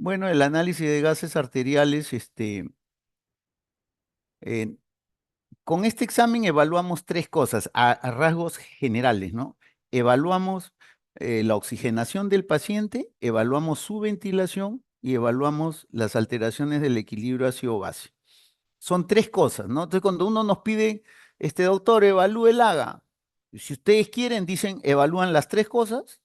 Bueno, el análisis de gases arteriales, eh, con este examen evaluamos tres cosas a rasgos generales, ¿no? Evaluamos la oxigenación del paciente, evaluamos su ventilación y evaluamos las alteraciones del equilibrio ácido-base. Son tres cosas, ¿no? Entonces, cuando uno nos pide, doctor, evalúe el AGA, si ustedes quieren, dicen, evalúan las tres cosas,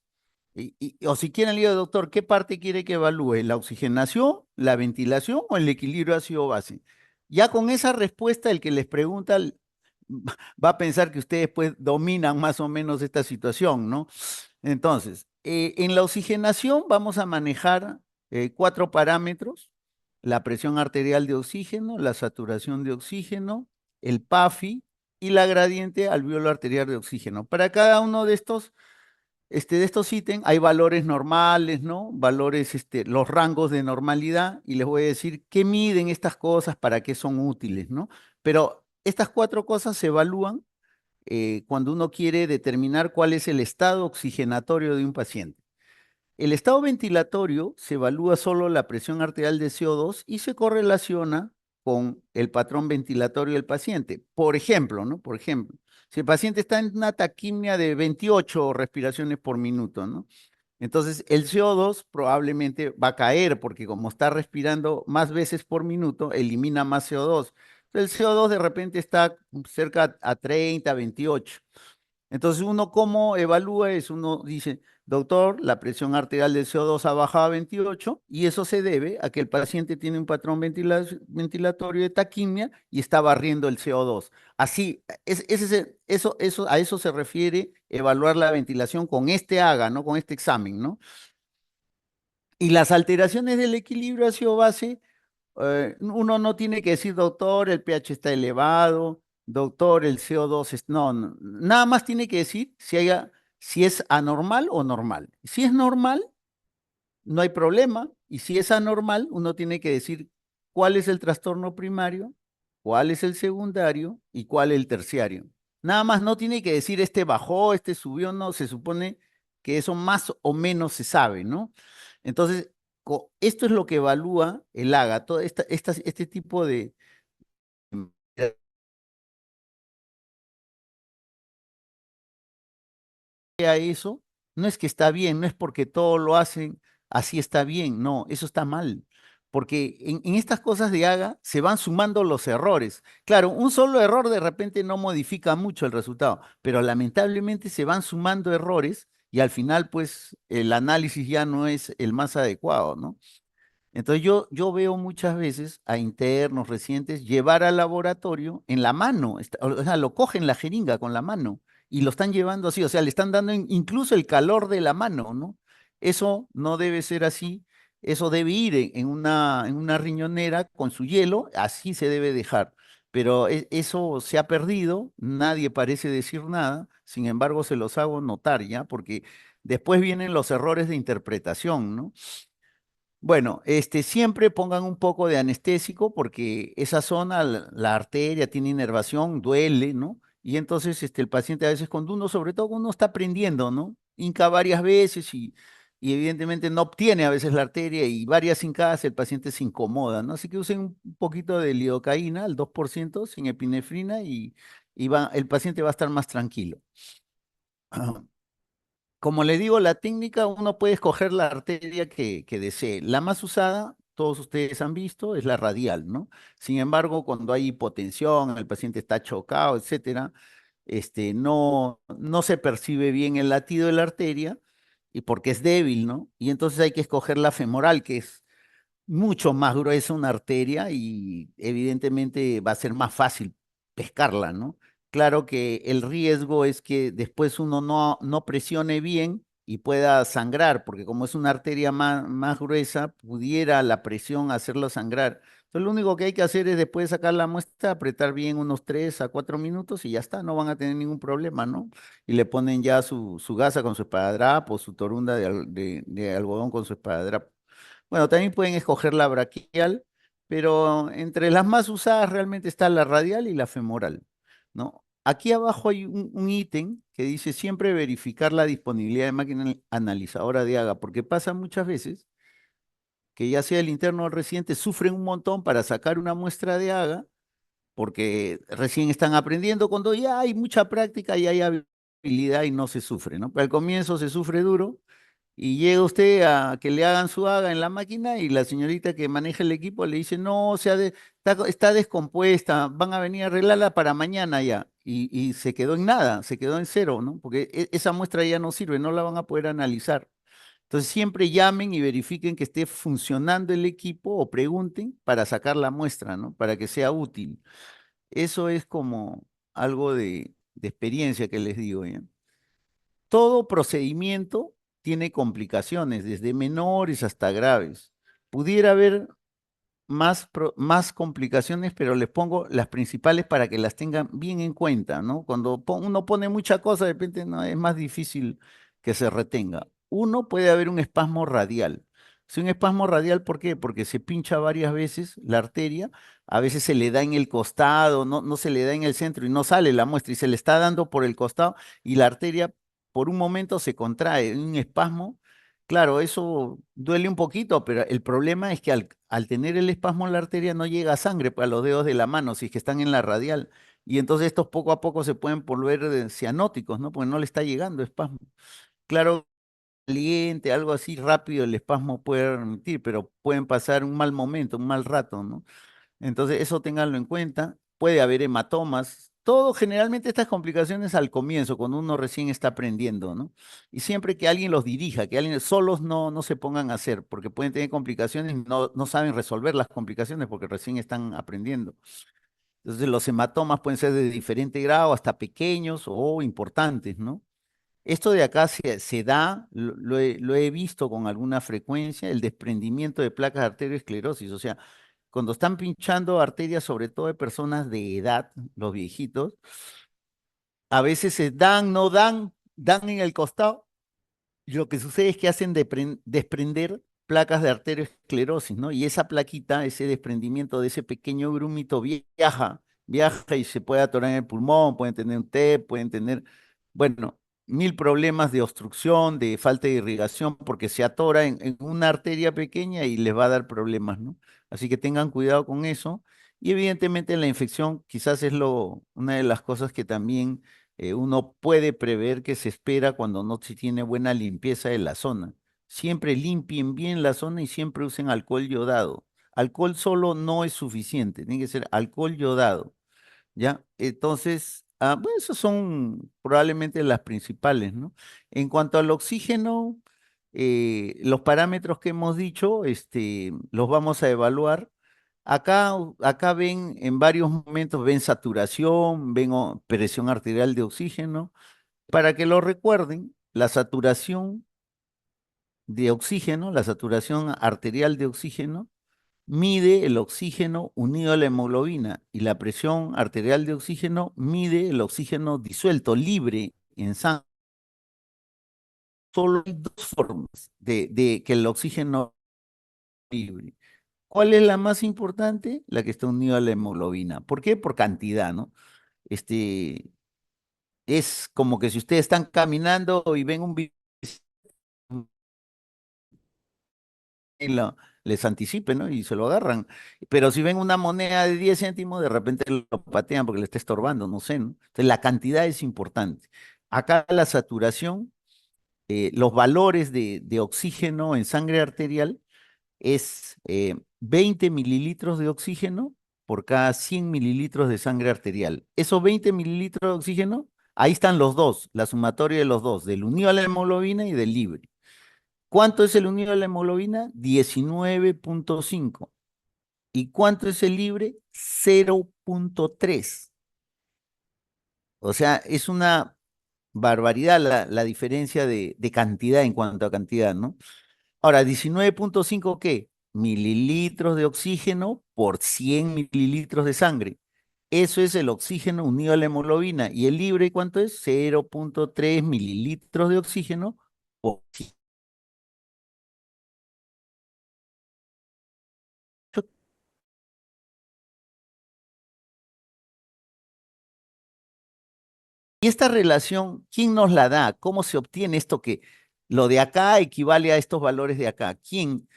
o si quieren, le digo, doctor, ¿qué parte quiere que evalúe? ¿La oxigenación, la ventilación o el equilibrio ácido-base? Ya con esa respuesta, el que les pregunta va a pensar que ustedes pues dominan más o menos esta situación, ¿no? Entonces, en la oxigenación vamos a manejar cuatro parámetros: la presión arterial de oxígeno, la saturación de oxígeno, el PAFI y la gradiente alveolo arterial de oxígeno. Para cada uno de estos ítems hay valores normales, ¿no? Valores, los rangos de normalidad, y les voy a decir qué miden estas cosas, para qué son útiles, ¿no? Pero estas cuatro cosas se evalúan cuando uno quiere determinar cuál es el estado oxigenatorio de un paciente. El estado ventilatorio se evalúa solo la presión arterial de CO2 y se correlaciona con el patrón ventilatorio del paciente. Por ejemplo, ¿no? Por ejemplo, si el paciente está en una taquimia de 28 respiraciones por minuto, ¿no? Entonces, el CO2 probablemente va a caer porque como está respirando más veces por minuto, elimina más CO2. El CO2 de repente está cerca a 30, 28. Entonces, uno cómo evalúa eso, uno dice, doctor, la presión arterial del CO2 ha bajado a 28 y eso se debe a que el paciente tiene un patrón ventilatorio de taquimia y está barriendo el CO2. Así, a eso se refiere evaluar la ventilación con este AGA, ¿no? Con este examen, ¿no? Y las alteraciones del equilibrio ácido-base, uno no tiene que decir, doctor, el pH está elevado, doctor, el CO2 es... No, nada más tiene que decir si es anormal o normal. Si es normal, no hay problema. Y si es anormal, uno tiene que decir cuál es el trastorno primario, cuál es el secundario y cuál es el terciario. Nada más no tiene que decir este bajó, este subió, no, se supone que eso más o menos se sabe, ¿no? Entonces, esto es lo que evalúa el AGA, todo este tipo de... A eso, no es que está bien, no es porque todo lo hacen así está bien, no, eso está mal. Porque en estas cosas de AGA se van sumando los errores. Claro, un solo error de repente no modifica mucho el resultado, pero lamentablemente se van sumando errores y al final pues el análisis ya no es el más adecuado, ¿no? Entonces yo veo muchas veces a internos recientes llevar al laboratorio en la mano, o sea, lo cogen la jeringa con la mano y lo están llevando así, o sea, le están dando incluso el calor de la mano, ¿no? Eso no debe ser así, eso debe ir en una riñonera con su hielo, así se debe dejar. Pero eso se ha perdido, nadie parece decir nada, sin embargo se los hago notar ya, porque después vienen los errores de interpretación, ¿no? Bueno, siempre pongan un poco de anestésico porque esa zona, la arteria tiene inervación, duele, ¿no? Y entonces el paciente a veces cuando uno, sobre todo cuando uno está aprendiendo, ¿no? Hinca varias veces y evidentemente no obtiene a veces la arteria y varias hincadas el paciente se incomoda, ¿no? Así que usen un poquito de lidocaína, al 2% sin epinefrina el paciente va a estar más tranquilo. Como le digo, la técnica uno puede escoger la arteria que desee. La más usada, todos ustedes han visto, es la radial, ¿no? Sin embargo, cuando hay hipotensión, el paciente está chocado, etcétera, no se percibe bien el latido de la arteria y porque es débil, ¿no? Y entonces hay que escoger la femoral, que es mucho más gruesa una arteria y evidentemente va a ser más fácil pescarla, ¿no? Claro que el riesgo es que después uno no presione bien y pueda sangrar, porque como es una arteria más gruesa, pudiera la presión hacerlo sangrar. Entonces lo único que hay que hacer es después de sacar la muestra, apretar bien unos 3 a 4 minutos y ya está, no van a tener ningún problema, ¿no? Y le ponen ya su gasa con su esparadrapo, su torunda de algodón con su esparadrapo. Bueno, también pueden escoger la braquial, pero entre las más usadas realmente está la radial y la femoral, ¿no? Aquí abajo hay un ítem que dice siempre verificar la disponibilidad de máquina analizadora de AGA, porque pasa muchas veces que ya sea el interno o el residente, sufren un montón para sacar una muestra de haga, porque recién están aprendiendo, cuando ya hay mucha práctica y hay habilidad y no se sufre, ¿no? Pero al comienzo se sufre duro y llega usted a que le hagan su haga en la máquina y la señorita que maneja el equipo le dice, no, está descompuesta, van a venir a arreglarla para mañana ya. Y se quedó en nada, se quedó en cero, ¿no? Porque esa muestra ya no sirve, no la van a poder analizar. Entonces siempre llamen y verifiquen que esté funcionando el equipo o pregunten para sacar la muestra, ¿no? Para que sea útil. Eso es como algo de experiencia que les digo, ¿ya? Todo procedimiento tiene complicaciones, desde menores hasta graves. Pudiera haber más complicaciones, pero les pongo las principales para que las tengan bien en cuenta, ¿no? Cuando uno pone mucha cosa, de repente no, es más difícil que se retenga. Uno, puede haber un espasmo radial. Si un espasmo radial, ¿por qué? Porque se pincha varias veces la arteria, a veces se le da en el costado, no se le da en el centro y no sale la muestra y se le está dando por el costado y la arteria por un momento se contrae, un espasmo. Claro, eso duele un poquito, pero el problema es que al tener el espasmo en la arteria no llega sangre a los dedos de la mano, si es que están en la radial. Y entonces estos poco a poco se pueden volver cianóticos, ¿no? Porque no le está llegando espasmo. Claro, caliente, algo así rápido, el espasmo puede remitir, pero pueden pasar un mal momento, un mal rato, ¿no? Entonces, eso ténganlo en cuenta. Puede haber hematomas. Todo, generalmente estas complicaciones al comienzo, cuando uno recién está aprendiendo, ¿no? Y siempre que alguien los dirija, que alguien solos no se pongan a hacer, porque pueden tener complicaciones y no saben resolver las complicaciones porque recién están aprendiendo. Entonces, los hematomas pueden ser de diferente grado hasta pequeños o importantes, ¿no? Esto de acá se da, lo he visto con alguna frecuencia, el desprendimiento de placas de arteriosclerosis. O sea, cuando están pinchando arterias, sobre todo de personas de edad, los viejitos, a veces se dan, no dan, dan en el costado. Y lo que sucede es que hacen desprender placas de arteriosclerosis, ¿no? Y esa plaquita, ese desprendimiento de ese pequeño grumito viaja y se puede atorar en el pulmón, pueden tener un TEP, pueden tener, bueno, mil problemas de obstrucción, de falta de irrigación, porque se atora en una arteria pequeña y les va a dar problemas, ¿no? Así que tengan cuidado con eso. Y evidentemente la infección quizás es una de las cosas que también uno puede prever que se espera cuando no se tiene buena limpieza de la zona. Siempre limpien bien la zona y siempre usen alcohol yodado. Alcohol solo no es suficiente, tiene que ser alcohol yodado, ¿ya? Entonces, bueno, esas son probablemente las principales, ¿no? En cuanto al oxígeno, los parámetros que hemos dicho, los vamos a evaluar. Acá ven en varios momentos, ven saturación, ven presión arterial de oxígeno. Para que lo recuerden, la saturación de oxígeno, la saturación arterial de oxígeno, mide el oxígeno unido a la hemoglobina y la presión arterial de oxígeno mide el oxígeno disuelto, libre en sangre. Solo hay dos formas de que el oxígeno libre. ¿Cuál es la más importante? La que está unida a la hemoglobina. ¿Por qué? Por cantidad, ¿no? Este, es como que si ustedes están caminando y ven un virus y les anticipe, ¿no? Y se lo agarran. Pero si ven una moneda de 10 céntimos, de repente lo patean porque le está estorbando, no sé, ¿no? Entonces la cantidad es importante. Acá la saturación, los valores de oxígeno en sangre arterial es 20 mililitros de oxígeno por cada 100 mililitros de sangre arterial. Esos 20 mililitros de oxígeno, ahí están los dos, la sumatoria de los dos, del unido a la hemoglobina y del libre. ¿Cuánto es el unido a la hemoglobina? 19,5. ¿Y cuánto es el libre? 0,3. O sea, es una barbaridad la diferencia de cantidad en cuanto a cantidad, ¿no? Ahora, 19,5, ¿qué? Mililitros de oxígeno por 100 mililitros de sangre. Eso es el oxígeno unido a la hemoglobina. ¿Y el libre cuánto es? 0,3 mililitros de oxígeno por 100. Y esta relación, ¿quién nos la da? ¿Cómo se obtiene esto que lo de acá equivale a estos valores de acá? ¿Quién?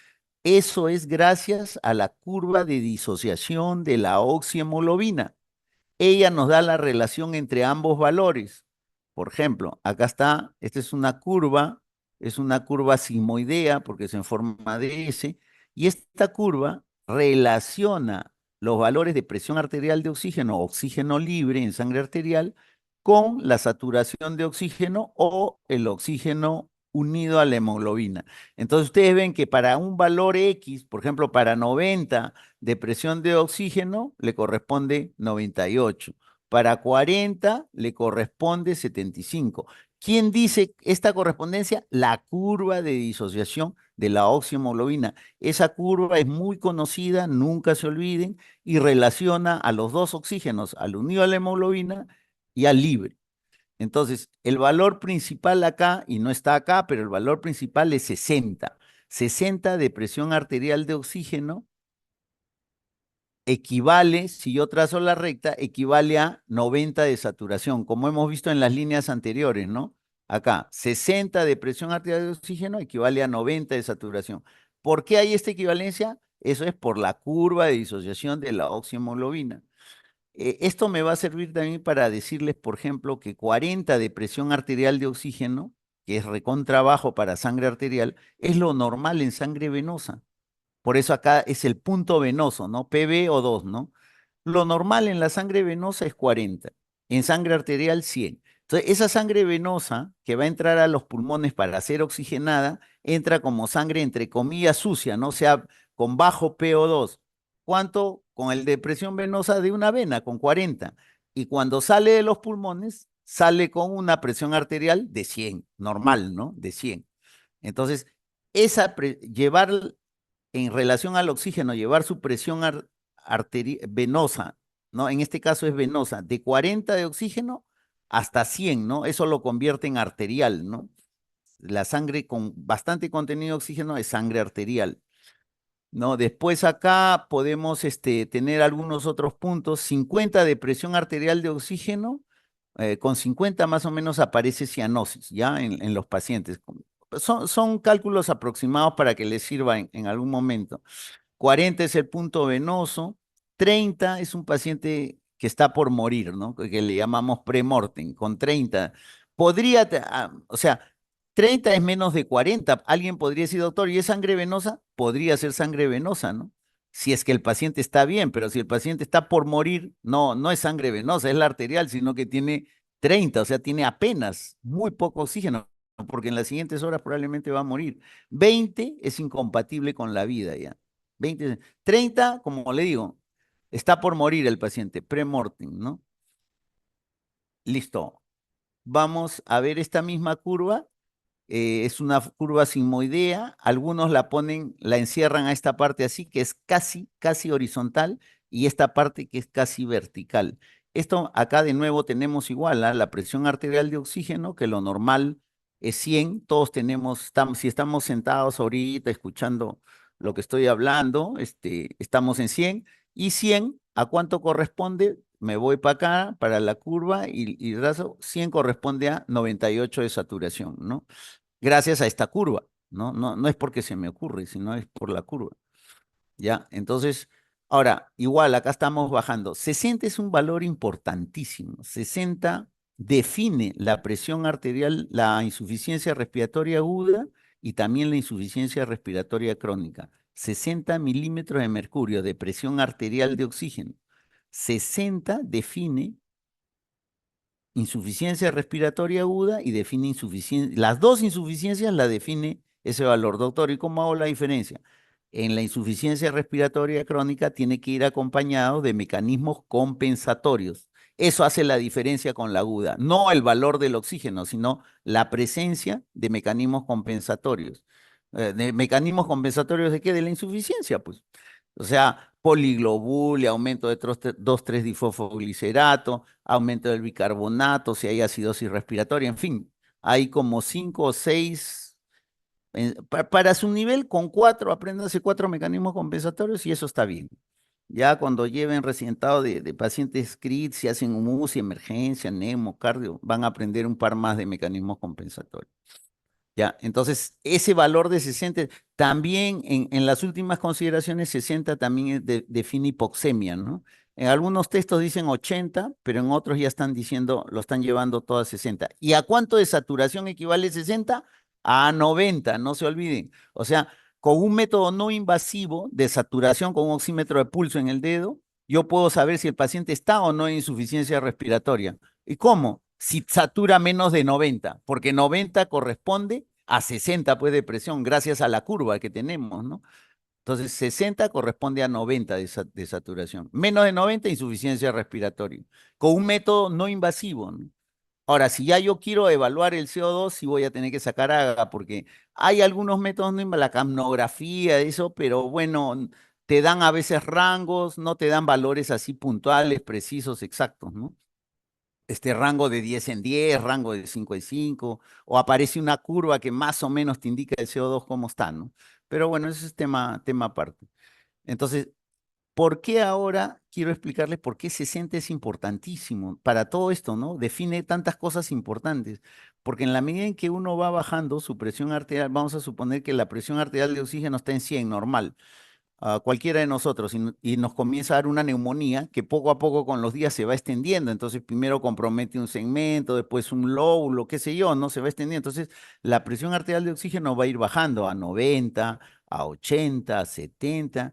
Eso es gracias a la curva de disociación de la oxihemoglobina. Ella nos da la relación entre ambos valores. Por ejemplo, acá está, esta es una curva sigmoidea porque es en forma de S, y esta curva relaciona los valores de presión arterial de oxígeno, oxígeno libre en sangre arterial, con la saturación de oxígeno o el oxígeno unido a la hemoglobina. Entonces ustedes ven que para un valor X, por ejemplo, para 90 de presión de oxígeno, le corresponde 98. Para 40 le corresponde 75. ¿Quién dice esta correspondencia? La curva de disociación de la oxihemoglobina. Esa curva es muy conocida, nunca se olviden, y relaciona a los dos oxígenos, al unido a la hemoglobina y al libre. Entonces, el valor principal acá, y no está acá, pero el valor principal es 60. 60 de presión arterial de oxígeno equivale, si yo trazo la recta, equivale a 90 de saturación, como hemos visto en las líneas anteriores, ¿no? Acá, 60 de presión arterial de oxígeno equivale a 90 de saturación. ¿Por qué hay esta equivalencia? Eso es por la curva de disociación de la oxihemoglobina. Esto me va a servir también para decirles, por ejemplo, que 40 de presión arterial de oxígeno, que es recontra bajo para sangre arterial, es lo normal en sangre venosa. Por eso acá es el punto venoso, ¿no? PB o 2, ¿no? Lo normal en la sangre venosa es 40, en sangre arterial 100. Entonces, esa sangre venosa que va a entrar a los pulmones para ser oxigenada, entra como sangre entre comillas sucia, ¿no? O sea, con bajo PO2. ¿Cuánto? Con el de presión venosa de una vena, con 40. Y cuando sale de los pulmones, sale con una presión arterial de 100, normal, ¿no? De 100. Entonces, llevar en relación al oxígeno, llevar su presión venosa, ¿no? En este caso es venosa, de 40 de oxígeno hasta 100, ¿no? Eso lo convierte en arterial, ¿no? La sangre con bastante contenido de oxígeno es sangre arterial, ¿no? Después acá podemos tener algunos otros puntos. 50 de presión arterial de oxígeno, con 50 más o menos aparece cianosis, ¿ya? En los pacientes. Son cálculos aproximados para que les sirva en algún momento. 40 es el punto venoso, 30 es un paciente que está por morir, ¿no? Que le llamamos premortem, con 30. O sea, 30 es menos de 40. Alguien podría decir, doctor, ¿y es sangre venosa? Podría ser sangre venosa, ¿no? Si es que el paciente está bien, pero si el paciente está por morir, no, no es sangre venosa, es la arterial, sino que tiene 30, o sea, tiene apenas muy poco oxígeno, porque en las siguientes horas probablemente va a morir. 20 es incompatible con la vida ya. 20, 30, como le digo, está por morir el paciente, premortem, ¿no? Listo. Vamos a ver esta misma curva. Es una curva sigmoidea. Algunos la ponen, la encierran a esta parte así, que es casi horizontal, y esta parte que es casi vertical. Esto acá de nuevo tenemos igual, ¿ah? La presión arterial de oxígeno, que lo normal es 100. Todos tenemos, si estamos sentados ahorita escuchando lo que estoy hablando, estamos en 100. Y 100, ¿a cuánto corresponde? Me voy para acá, para la curva, y raso, 100 corresponde a 98 de saturación, ¿no? Gracias a esta curva, ¿no? No, no es porque se me ocurre, sino es por la curva, ¿ya? Entonces, ahora, igual, acá estamos bajando. 60 es un valor importantísimo. 60 define la presión arterial, la insuficiencia respiratoria aguda y también la insuficiencia respiratoria crónica. 60 milímetros de mercurio de presión arterial de oxígeno. 60 define insuficiencia respiratoria aguda y define insuficiencia. Las dos insuficiencias la define ese valor. Doctor, ¿y cómo hago la diferencia? En la insuficiencia respiratoria crónica tiene que ir acompañado de mecanismos compensatorios. Eso hace la diferencia con la aguda. No el valor del oxígeno, sino la presencia de mecanismos compensatorios. ¿De mecanismos compensatorios de qué? De la insuficiencia, pues. O sea, poliglobulia, aumento de 2,3-difosfoglicerato, aumento del bicarbonato, si hay acidosis respiratoria, en fin, hay como 5 o 6. Para su nivel, con 4, apréndanse 4 mecanismos compensatorios y eso está bien. Ya cuando lleven recientado de pacientes CRIT, si hacen un UCI, emergencia, neumo, cardio, van a aprender un par más de mecanismos compensatorios. Ya, entonces ese valor de 60, también en las últimas consideraciones 60 también define hipoxemia, ¿no? En algunos textos dicen 80, pero en otros ya están diciendo, lo están llevando todo a 60. ¿Y a cuánto de saturación equivale 60? A 90, no se olviden. O sea, con un método no invasivo de saturación con un oxímetro de pulso en el dedo, yo puedo saber si el paciente está o no en insuficiencia respiratoria. ¿Y cómo? Si satura menos de 90, porque 90 corresponde a 60 pues de presión, gracias a la curva que tenemos, ¿no? Entonces 60 corresponde a 90 de saturación. Menos de 90, insuficiencia respiratoria, con un método no invasivo, ¿no? Ahora, si ya yo quiero evaluar el CO2, sí voy a tener que sacar AGA, porque hay algunos métodos, no la capnografía, eso, pero bueno, te dan a veces rangos, no te dan valores así puntuales, precisos, exactos, ¿no? Este rango de 10 en 10, rango de 5 en 5, o aparece una curva que más o menos te indica el CO2 cómo está, ¿no? Pero bueno, ese es tema aparte. Entonces, ¿por qué ahora quiero explicarles por qué 60 es importantísimo para todo esto, ¿no? Define tantas cosas importantes, porque en la medida en que uno va bajando su presión arterial, vamos a suponer que la presión arterial de oxígeno está en 100, normal, a cualquiera de nosotros y nos comienza a dar una neumonía que poco a poco con los días se va extendiendo. Entonces, primero compromete un segmento, después un lóbulo, qué sé yo, ¿no? Se va extendiendo. Entonces, la presión arterial de oxígeno va a ir bajando a 90, a 80, a 70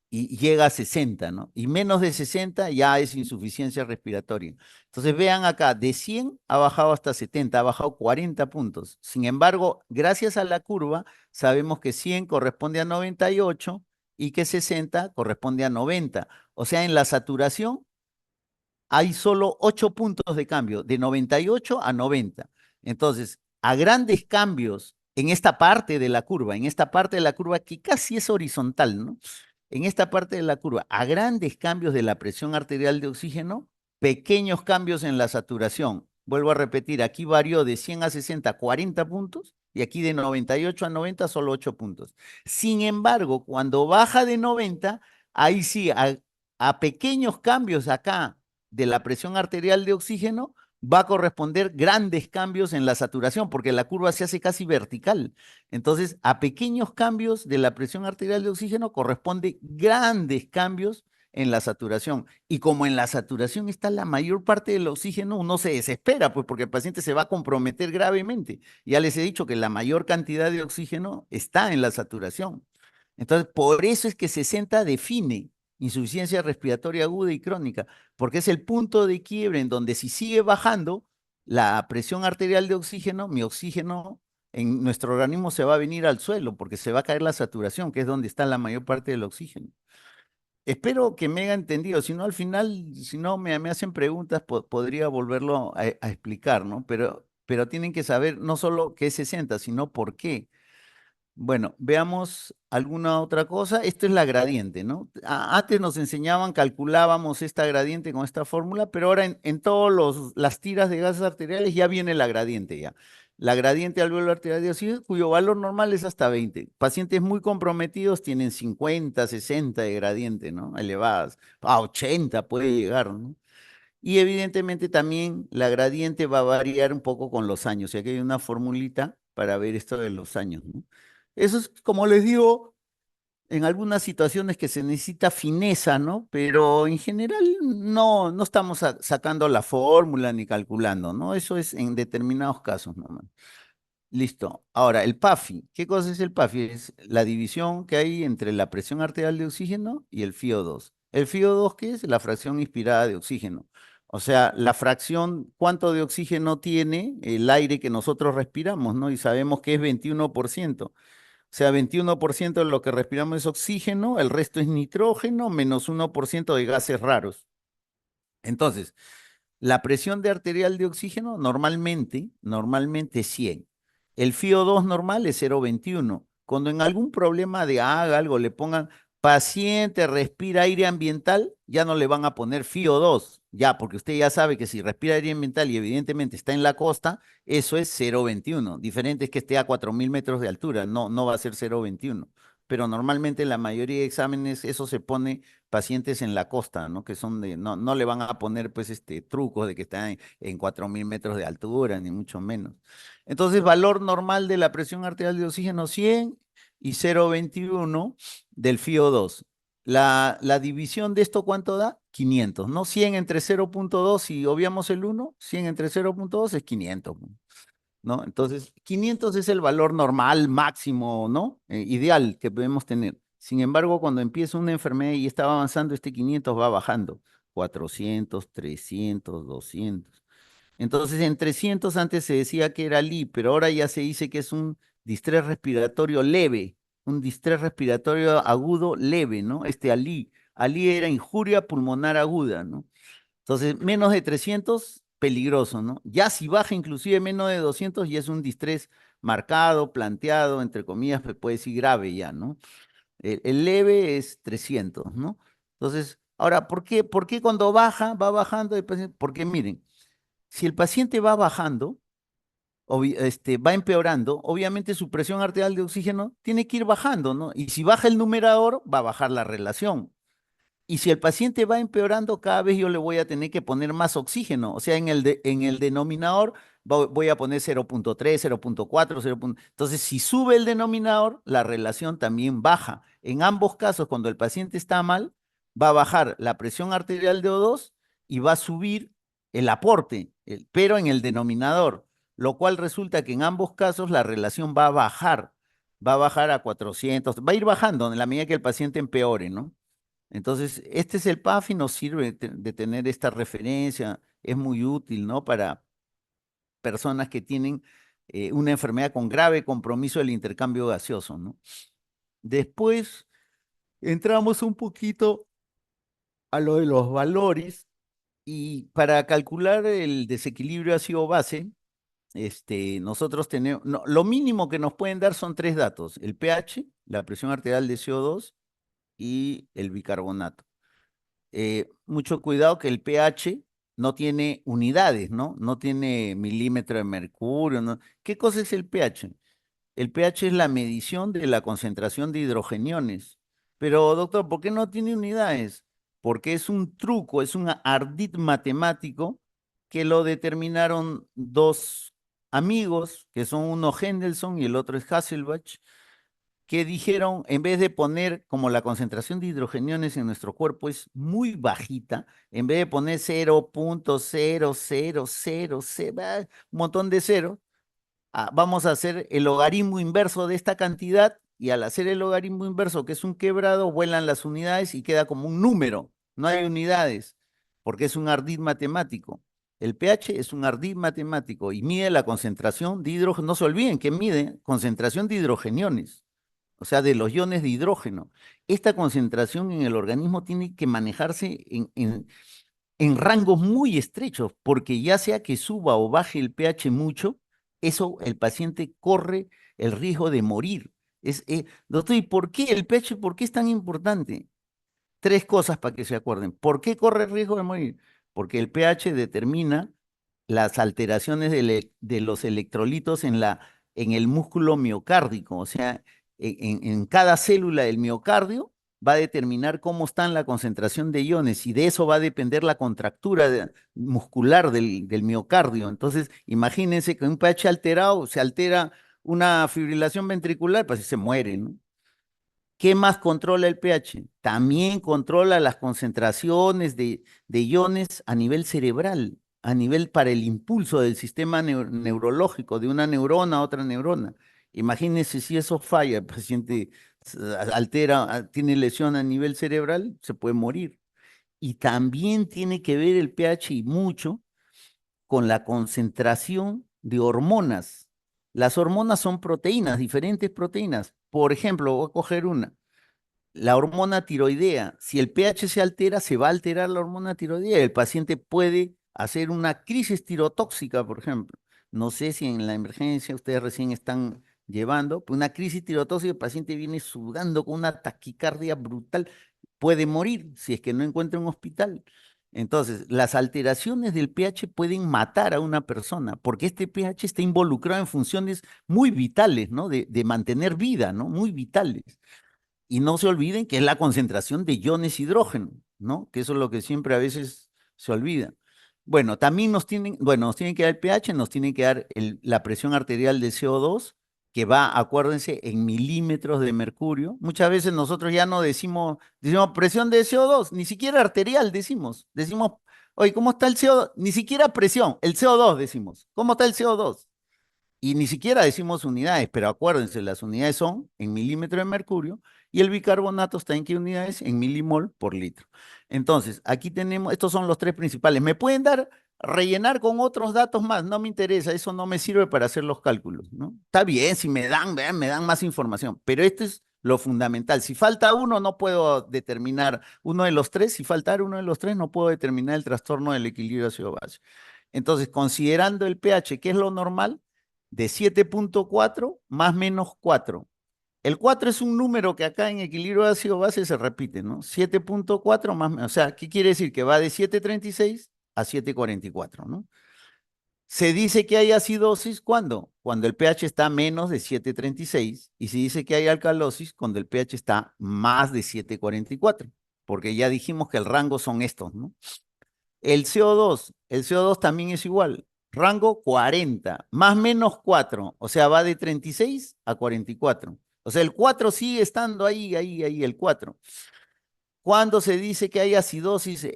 y llega a 60, ¿no? Y menos de 60 ya es insuficiencia respiratoria. Entonces, vean acá, de 100 ha bajado hasta 70, ha bajado 40 puntos. Sin embargo, gracias a la curva, sabemos que 100 corresponde a 98 y que 60 corresponde a 90. O sea, en la saturación hay solo 8 puntos de cambio, de 98 a 90. Entonces, a grandes cambios en esta parte de la curva, en esta parte de la curva que casi es horizontal, ¿no? En esta parte de la curva, a grandes cambios de la presión arterial de oxígeno, pequeños cambios en la saturación. Vuelvo a repetir, aquí varió de 100 a 60, 40 puntos, y aquí de 98 a 90, solo 8 puntos. Sin embargo, cuando baja de 90, ahí sí, a pequeños cambios acá de la presión arterial de oxígeno, va a corresponder grandes cambios en la saturación, porque la curva se hace casi vertical. Entonces, a pequeños cambios de la presión arterial de oxígeno corresponde grandes cambios en la saturación. Y como en la saturación está la mayor parte del oxígeno, uno se desespera, pues porque el paciente se va a comprometer gravemente. Ya les he dicho que la mayor cantidad de oxígeno está en la saturación. Entonces, por eso es que 60 define insuficiencia respiratoria aguda y crónica, porque es el punto de quiebre en donde si sigue bajando la presión arterial de oxígeno, mi oxígeno en nuestro organismo se va a venir al suelo porque se va a caer la saturación, que es donde está la mayor parte del oxígeno. Espero que me haya entendido, si no al final, si no me hacen preguntas, podría volverlo a explicar, ¿no? Pero tienen que saber no solo qué es 60, sino por qué. Bueno, veamos alguna otra cosa. Esto es la gradiente, ¿no? Antes nos enseñaban, calculábamos esta gradiente con esta fórmula, pero ahora en todas las tiras de gases arteriales ya viene la gradiente ya. La gradiente alveolar arterial de oxígeno, cuyo valor normal es hasta 20. Pacientes muy comprometidos tienen 50, 60 de gradiente, ¿no? Elevadas. A 80 puede llegar, ¿no? Y evidentemente también la gradiente va a variar un poco con los años, ya que hay una formulita para ver esto de los años, ¿no? Eso es, como les digo, en algunas situaciones que se necesita fineza, ¿no? Pero en general no estamos sacando la fórmula ni calculando, ¿no? Eso es en determinados casos, ¿no? Listo. Ahora, el PAFI. ¿Qué cosa es el PAFI? Es la división que hay entre la presión arterial de oxígeno y el FiO2. ¿El FiO2 qué es? La fracción inspirada de oxígeno. O sea, la fracción, cuánto de oxígeno tiene el aire que nosotros respiramos, ¿no? Y sabemos que es 21%. O sea, 21% de lo que respiramos es oxígeno, el resto es nitrógeno, menos 1% de gases raros. Entonces, la presión de arterial de oxígeno normalmente es 100. El FiO2 normal es 0,21. Cuando en algún problema de haga algo le pongan paciente respira aire ambiental, ya no le van a poner FiO2, ya, porque usted ya sabe que si respira aire ambiental y evidentemente está en la costa, eso es 0,21. Diferente es que esté a 4.000 metros de altura, no va a ser 0,21. pero normalmente en la mayoría de exámenes eso se pone pacientes en la costa, ¿no? Que son de, no, no le van a poner pues trucos de que están en 4.000 metros de altura, ni mucho menos. Entonces, valor normal de la presión arterial de oxígeno 100 y 0,21 del FiO2. La división de esto, ¿cuánto da? 500, ¿no? 100 entre 0,2 y obviamos el 1, 100 entre 0,2 es 500, ¿no? Entonces, 500 es el valor normal, máximo, ¿no? Ideal que podemos tener. Sin embargo, cuando empieza una enfermedad y está avanzando, este 500 va bajando. 400, 300, 200. Entonces, en 300 antes se decía que era LI, pero ahora ya se dice que es un distrés respiratorio leve, un distrés respiratorio agudo leve, ¿no? ALI. ALI era injuria pulmonar aguda, ¿no? Entonces, menos de 300, peligroso, ¿no? Ya si baja inclusive menos de 200, ya es un distrés marcado, planteado, entre comillas, puede decir grave ya, ¿no? El leve es 300, ¿no? Entonces, ahora, ¿por qué cuando baja, va bajando el paciente? Porque miren, si el paciente va bajando, va empeorando, obviamente su presión arterial de oxígeno tiene que ir bajando, ¿no? Y si baja el numerador, va a bajar la relación. Y si el paciente va empeorando, cada vez yo le voy a tener que poner más oxígeno. O sea, en el denominador voy a poner 0,3, 0,4, 0. Entonces, si sube el denominador, la relación también baja. En ambos casos, cuando el paciente está mal, va a bajar la presión arterial de O2 y va a subir el aporte, pero en el denominador, lo cual resulta que en ambos casos la relación va a bajar a 400, va a ir bajando en la medida que el paciente empeore, ¿no? Entonces, este es el PAF y nos sirve de tener esta referencia, es muy útil, ¿no? Para personas que tienen una enfermedad con grave compromiso del intercambio gaseoso, ¿no? Después entramos un poquito a lo de los valores y para calcular el desequilibrio ácido-base, nosotros tenemos, no, lo mínimo que nos pueden dar son tres datos, el pH, la presión arterial de CO2 y el bicarbonato. Mucho cuidado que el pH no tiene unidades, ¿no? No tiene milímetro de mercurio, ¿no? ¿Qué cosa es el pH? El pH es la medición de la concentración de hidrogeniones. Pero, doctor, ¿por qué no tiene unidades? Porque es un truco, es un ardid matemático que lo determinaron dos amigos, que son uno Hendelson y el otro es Hasselbalch, que dijeron, en vez de poner como la concentración de hidrogeniones en nuestro cuerpo es muy bajita, en vez de poner 0,0000, un montón de ceros, vamos a hacer el logaritmo inverso de esta cantidad y al hacer el logaritmo inverso, que es un quebrado, vuelan las unidades y queda como un número. No hay unidades, porque es un ardid matemático. El pH es un ardid matemático y mide la concentración de hidrógeno. No se olviden que mide concentración de hidrogeniones, o sea, de los iones de hidrógeno. Esta concentración en el organismo tiene que manejarse en rangos muy estrechos, porque ya sea que suba o baje el pH mucho, eso el paciente corre el riesgo de morir. Doctor, ¿y por qué el pH, por qué es tan importante? Tres cosas para que se acuerden. ¿Por qué corre el riesgo de morir? Porque el pH determina las alteraciones de los electrolitos en el músculo miocárdico, o sea, en cada célula del miocardio va a determinar cómo está la concentración de iones y de eso va a depender la contractura muscular del miocardio. Entonces, imagínense que un pH alterado se altera una fibrilación ventricular, pues se muere, ¿no? ¿Qué más controla el pH? También controla las concentraciones de iones a nivel cerebral, a nivel para el impulso del sistema neurológico de una neurona a otra neurona. Imagínense si eso falla, el paciente altera, tiene lesión a nivel cerebral, se puede morir. Y también tiene que ver el pH y mucho con la concentración de hormonas. Las hormonas son proteínas, diferentes proteínas. Por ejemplo, voy a coger una, la hormona tiroidea. Si el pH se altera, se va a alterar la hormona tiroidea. El paciente puede hacer una crisis tirotóxica, por ejemplo. No sé si en la emergencia ustedes recién están llevando, pero una crisis tirotóxica, el paciente viene sudando con una taquicardia brutal, puede morir si es que no encuentra un hospital. Entonces, las alteraciones del pH pueden matar a una persona, porque este pH está involucrado en funciones muy vitales, ¿no? De mantener vida, ¿no? Muy vitales. Y no se olviden que es la concentración de iones hidrógeno, ¿no? Que eso es lo que siempre a veces se olvida. Bueno, también nos tienen que dar el pH, nos tienen que dar la presión arterial de CO2, que va, acuérdense, en milímetros de mercurio. Muchas veces nosotros ya no decimos presión de CO2, ni siquiera arterial decimos, oye, ¿cómo está el CO2? Ni siquiera presión, el CO2 decimos, ¿cómo está el CO2? Y ni siquiera decimos unidades, pero acuérdense, las unidades son en milímetro de mercurio y el bicarbonato está en qué unidades? En milimol por litro. Entonces, aquí tenemos, estos son los tres principales. ¿Me pueden rellenar con otros datos más? No me interesa, eso no me sirve para hacer los cálculos, ¿no? Está bien, si me dan, vean, me dan más información, pero esto es lo fundamental. Si falta uno, no puedo determinar uno de los tres. Si faltara uno de los tres, no puedo determinar el trastorno del equilibrio ácido-base. Entonces, considerando el pH, que es lo normal, de 7,4 más menos 4. El 4 es un número que acá en equilibrio ácido-base se repite, ¿no? 7,4 más, o sea, ¿qué quiere decir? Que va de 7,36 a 7,44, ¿no? Se dice que hay acidosis, ¿cuándo? Cuando el pH está menos de 7,36 y se dice que hay alcalosis cuando el pH está más de 7,44, porque ya dijimos que el rango son estos, ¿no? El CO2 también es igual. Rango 40, más menos 4, o sea, va de 36 a 44. O sea, el 4 sigue estando ahí, el 4. ¿Cuándo se dice que hay acidosis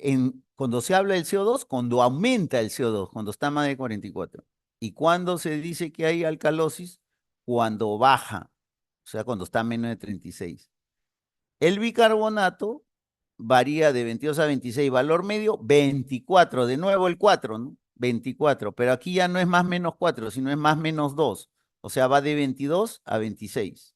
cuando se habla del CO2? Cuando aumenta el CO2, cuando está más de 44. ¿Y cuándo se dice que hay alcalosis? Cuando baja, o sea, cuando está menos de 36. El bicarbonato varía de 22 a 26, valor medio 24, de nuevo el 4, ¿no? 24, pero aquí ya no es más menos 4, sino es más menos 2, o sea, va de 22 a 26.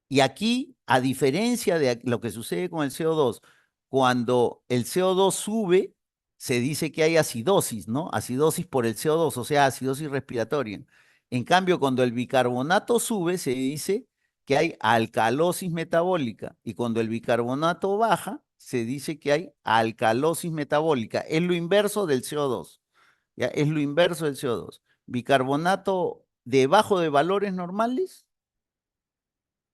Y aquí, a diferencia de lo que sucede con el CO2, cuando el CO2 sube, se dice que hay acidosis, ¿no? Acidosis por el CO2, o sea, acidosis respiratoria. En cambio, cuando el bicarbonato sube, se dice que hay alcalosis metabólica. Y cuando el bicarbonato baja, se dice que hay alcalosis metabólica. Es lo inverso del CO2. ¿Ya? Es lo inverso del CO2. Bicarbonato debajo de valores normales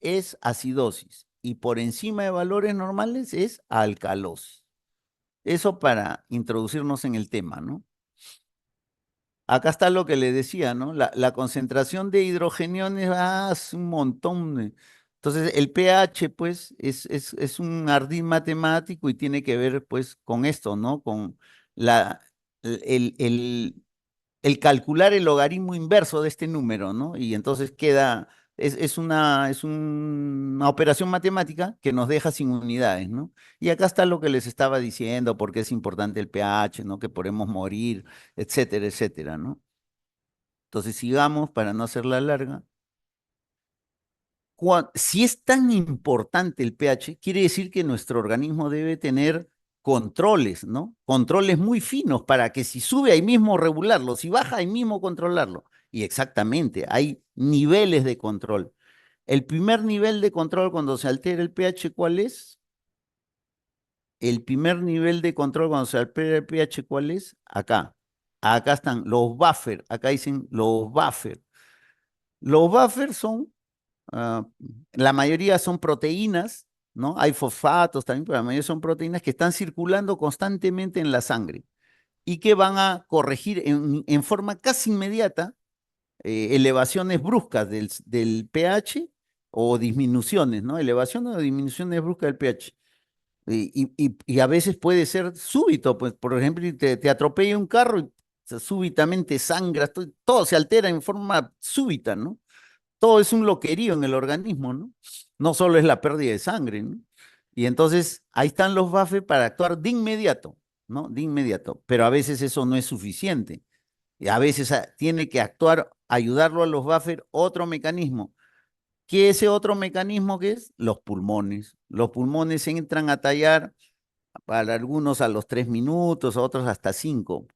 es acidosis y por encima de valores normales es alcalosis. Eso para introducirnos en el tema, ¿no? Acá está lo que le decía, ¿no? La concentración de hidrogeniones es un montón. Entonces, el pH, pues, es un ardid matemático y tiene que ver, pues, con esto, ¿no? Con la, el, el, el calcular el logaritmo inverso de este número, ¿no? Y entonces es una operación matemática que nos deja sin unidades, ¿no? Y acá está lo que les estaba diciendo, por qué es importante el pH, ¿no? Que podemos morir, etcétera, etcétera, ¿no? Entonces sigamos para no hacerla larga. Si es tan importante el pH, quiere decir que nuestro organismo debe tener controles, ¿no? Controles muy finos para que si sube ahí mismo regularlo, si baja ahí mismo controlarlo. Y exactamente, hay niveles de control. El primer nivel de control cuando se altera el pH, ¿cuál es? El primer nivel de control cuando se altera el pH, ¿cuál es? Acá. Acá están los buffers, acá dicen los buffers. Los buffers son Ah, la mayoría son proteínas, ¿no? Hay fosfatos también, pero la mayoría son proteínas que están circulando constantemente en la sangre y que van a corregir en forma casi inmediata elevaciones bruscas del pH o disminuciones, ¿no? Elevaciones o disminuciones bruscas del pH. Y a veces puede ser súbito, pues, por ejemplo, te atropella un carro y súbitamente sangras, todo se altera en forma súbita, ¿no? Todo es un loquerío en el organismo, ¿no? No solo es la pérdida de sangre, ¿no? Y entonces ahí están los buffers para actuar de inmediato, ¿no? De inmediato. Pero a veces eso no es suficiente. Y a veces tiene que actuar, ayudarlo a los buffers, otro mecanismo. ¿Qué es ese otro mecanismo que es? Los pulmones. Los pulmones entran a tallar para algunos a los 3 minutos, a otros hasta 5,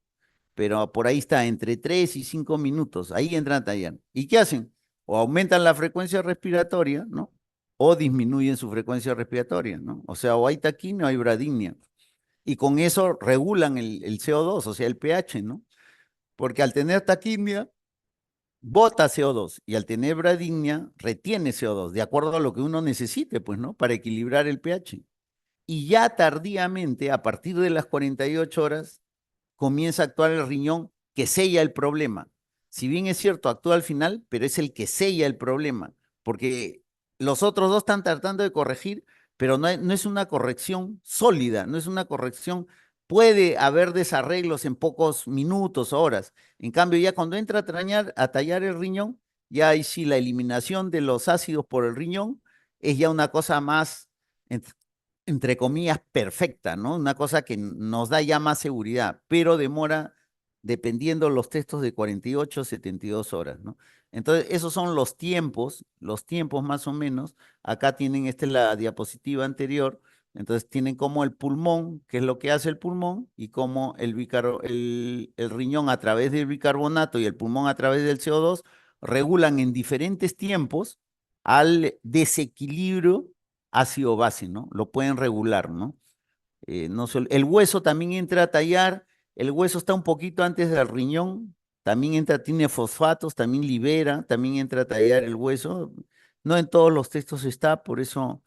pero por ahí está, entre 3 y 5 minutos, ahí entran a tallar. ¿Y qué hacen? O aumentan la frecuencia respiratoria, ¿no? O disminuyen su frecuencia respiratoria, ¿no? O sea, o hay taquimia o hay bradimia. Y con eso regulan el CO2, o sea, el pH, ¿no? Porque al tener taquimia, bota CO2 y al tener bradypnea retiene CO2 de acuerdo a lo que uno necesite, pues, ¿no? Para equilibrar el pH. Y ya tardíamente, a partir de las 48 horas, comienza a actuar el riñón que sella el problema. Si bien es cierto, actúa al final, pero es el que sella el problema, porque los otros dos están tratando de corregir, pero no es una corrección sólida, no es una corrección, puede haber desarreglos en pocos minutos, horas. En cambio, ya cuando entra a tallar el riñón, ya ahí sí la eliminación de los ácidos por el riñón es ya una cosa más, entre comillas, perfecta, ¿no? Una cosa que nos da ya más seguridad, pero demora, dependiendo los textos, de 48 a 72 horas, ¿no? Entonces, esos son los tiempos más o menos. Acá tienen, esta es la diapositiva anterior, entonces tienen como el pulmón, qué es lo que hace el pulmón, y cómo el riñón a través del bicarbonato y el pulmón a través del CO2 regulan en diferentes tiempos al desequilibrio ácido-base, ¿no? Lo pueden regular, ¿no? El hueso también entra a tallar, el hueso está un poquito antes del riñón, también entra, tiene fosfatos, también libera, también entra a tallar el hueso. No en todos los textos está, por eso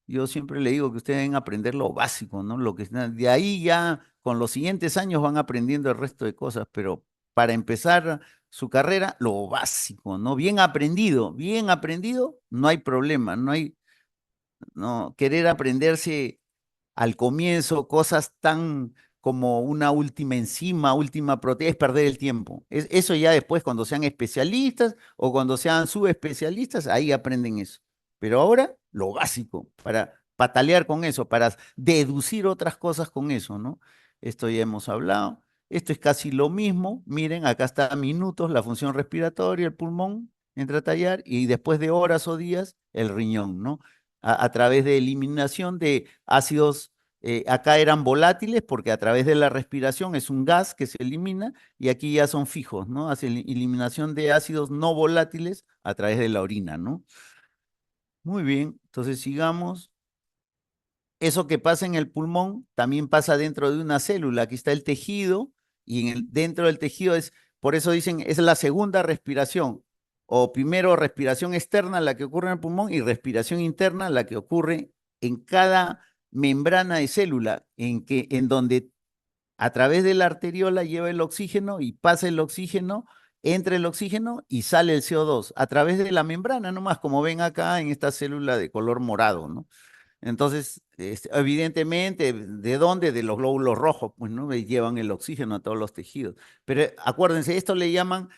yo siempre le digo que ustedes deben aprender lo básico, ¿no? De ahí ya con los siguientes años van aprendiendo el resto de cosas, pero para empezar su carrera, lo básico, ¿no? Bien aprendido, no hay problema, no hay, no, querer aprenderse al comienzo cosas tan como una última enzima, última proteína, es perder el tiempo. Eso ya después, cuando sean especialistas o cuando sean subespecialistas, ahí aprenden eso. Pero ahora, lo básico, para patalear con eso, para deducir otras cosas con eso, ¿no? Esto ya hemos hablado. Esto es casi lo mismo. Miren, acá está minutos, la función respiratoria, el pulmón entra a tallar y después de horas o días, el riñón, ¿no? A través de eliminación de ácidos, acá eran volátiles porque a través de la respiración es un gas que se elimina y aquí ya son fijos, ¿no? Hace eliminación de ácidos no volátiles a través de la orina, ¿no? Muy bien, entonces sigamos. Eso que pasa en el pulmón también pasa dentro de una célula. Aquí está el tejido y dentro del tejido es, por eso dicen, es la segunda respiración. O primero respiración externa, la que ocurre en el pulmón, y respiración interna, la que ocurre en cada membrana de célula, en donde a través de la arteriola lleva el oxígeno y pasa el oxígeno, entra el oxígeno y sale el CO2 a través de la membrana, nomás como ven acá en esta célula de color morado, ¿no? Entonces, evidentemente, ¿de dónde? De los glóbulos rojos, pues, ¿no? Llevan el oxígeno a todos los tejidos. Pero acuérdense, esto le llaman